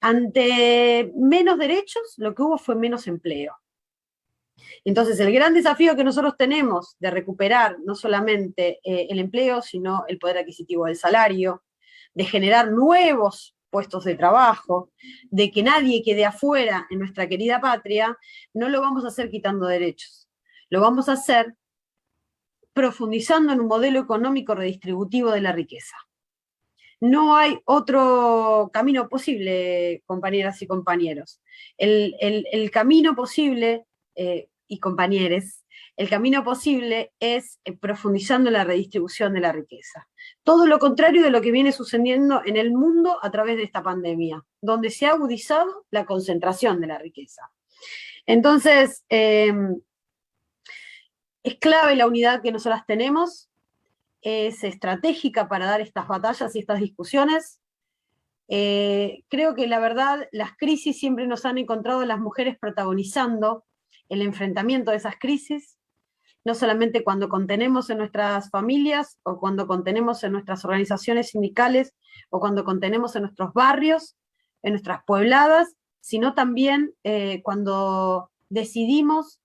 Ante menos derechos, lo que hubo fue menos empleo. Entonces, el gran desafío que nosotros tenemos de recuperar no solamente el empleo, sino el poder adquisitivo del salario, de generar nuevos puestos de trabajo, de que nadie quede afuera en nuestra querida patria, no lo vamos a hacer quitando derechos. Lo vamos a hacer profundizando en un modelo económico redistributivo de la riqueza. No hay otro camino posible, compañeras y compañeros. El camino posible, y compañeres, el camino posible es profundizando en la redistribución de la riqueza. Todo lo contrario de lo que viene sucediendo en el mundo a través de esta pandemia, donde se ha agudizado la concentración de la riqueza. Entonces, es clave la unidad que nosotras tenemos, es estratégica para dar estas batallas y estas discusiones. Creo que la verdad, las crisis siempre nos han encontrado a las mujeres protagonizando el enfrentamiento de esas crisis, no solamente cuando contenemos en nuestras familias, o cuando contenemos en nuestras organizaciones sindicales, o cuando contenemos en nuestros barrios, en nuestras puebladas, sino también cuando decidimos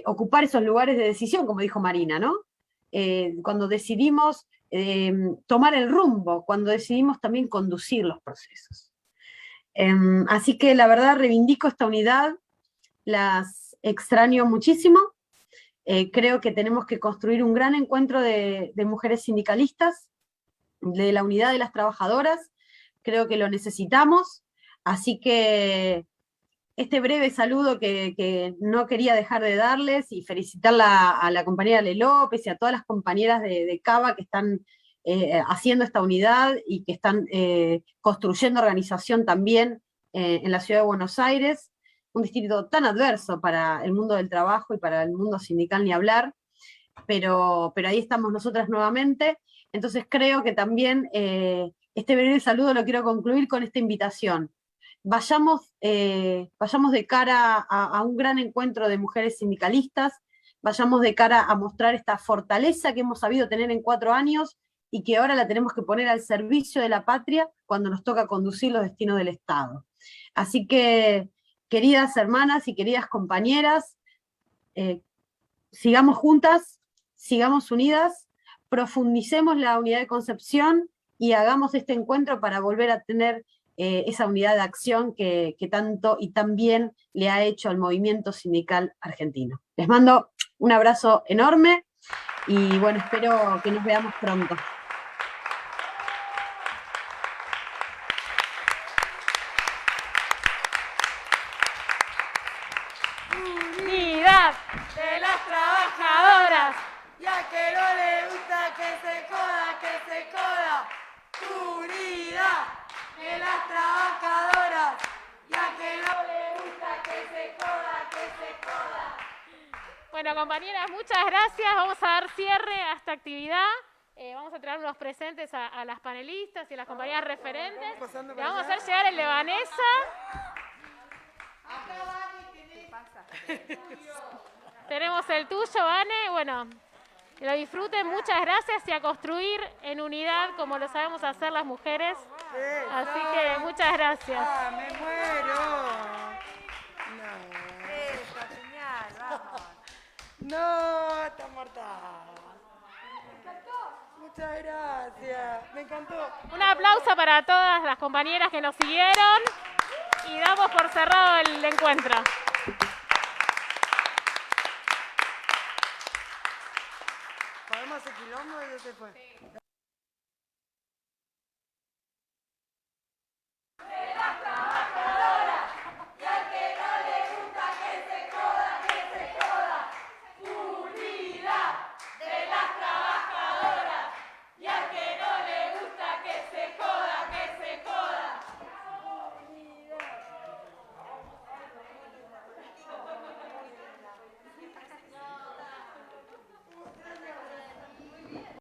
ocupar esos lugares de decisión, como dijo Marina, ¿no? Cuando decidimos tomar el rumbo, cuando decidimos también conducir los procesos. Así que la verdad reivindico esta unidad, las extraño muchísimo. Creo que tenemos que construir un gran encuentro de mujeres sindicalistas, de la unidad de las trabajadoras. Creo que lo necesitamos, así que este breve saludo que no quería dejar de darles, y felicitarla a la compañera Le López y a todas las compañeras de Cava que están haciendo esta unidad y que están construyendo organización también en la ciudad de Buenos Aires, un distrito tan adverso para el mundo del trabajo y para el mundo sindical ni hablar, pero ahí estamos nosotras nuevamente. Entonces creo que también este breve saludo lo quiero concluir con esta invitación. Vayamos de cara a un gran encuentro de mujeres sindicalistas, vayamos de cara a mostrar esta fortaleza que hemos sabido tener en 4 años y que ahora la tenemos que poner al servicio de la patria cuando nos toca conducir los destinos del Estado. Así que, queridas hermanas y queridas compañeras, sigamos juntas, sigamos unidas, profundicemos la unidad de concepción y hagamos este encuentro para volver a tener esa unidad de acción que tanto y tan bien le ha hecho al movimiento sindical argentino. Les mando un abrazo enorme y bueno, espero que nos veamos pronto. Unidad de las trabajadoras. Y a que no le gusta que se joda. Unidad de las trabajadoras. Y a que no le gusta que se joda. Bueno, compañeras, muchas gracias. Vamos a dar cierre a esta actividad. Vamos a traer los presentes a las panelistas y a las compañeras referentes. Le vamos a hacer llegar el de Vanessa. Tenemos el tuyo, Vane. Bueno, que lo disfruten. Muchas gracias y a construir en unidad como lo sabemos hacer las mujeres. Así que muchas gracias. ¡Ah, me muero! No, está mortal. Me encantó. Muchas gracias. Me encantó. Un aplauso para todas las compañeras que nos siguieron y damos por cerrado el encuentro. ¿Podemos hacer quilombo y ya se fue?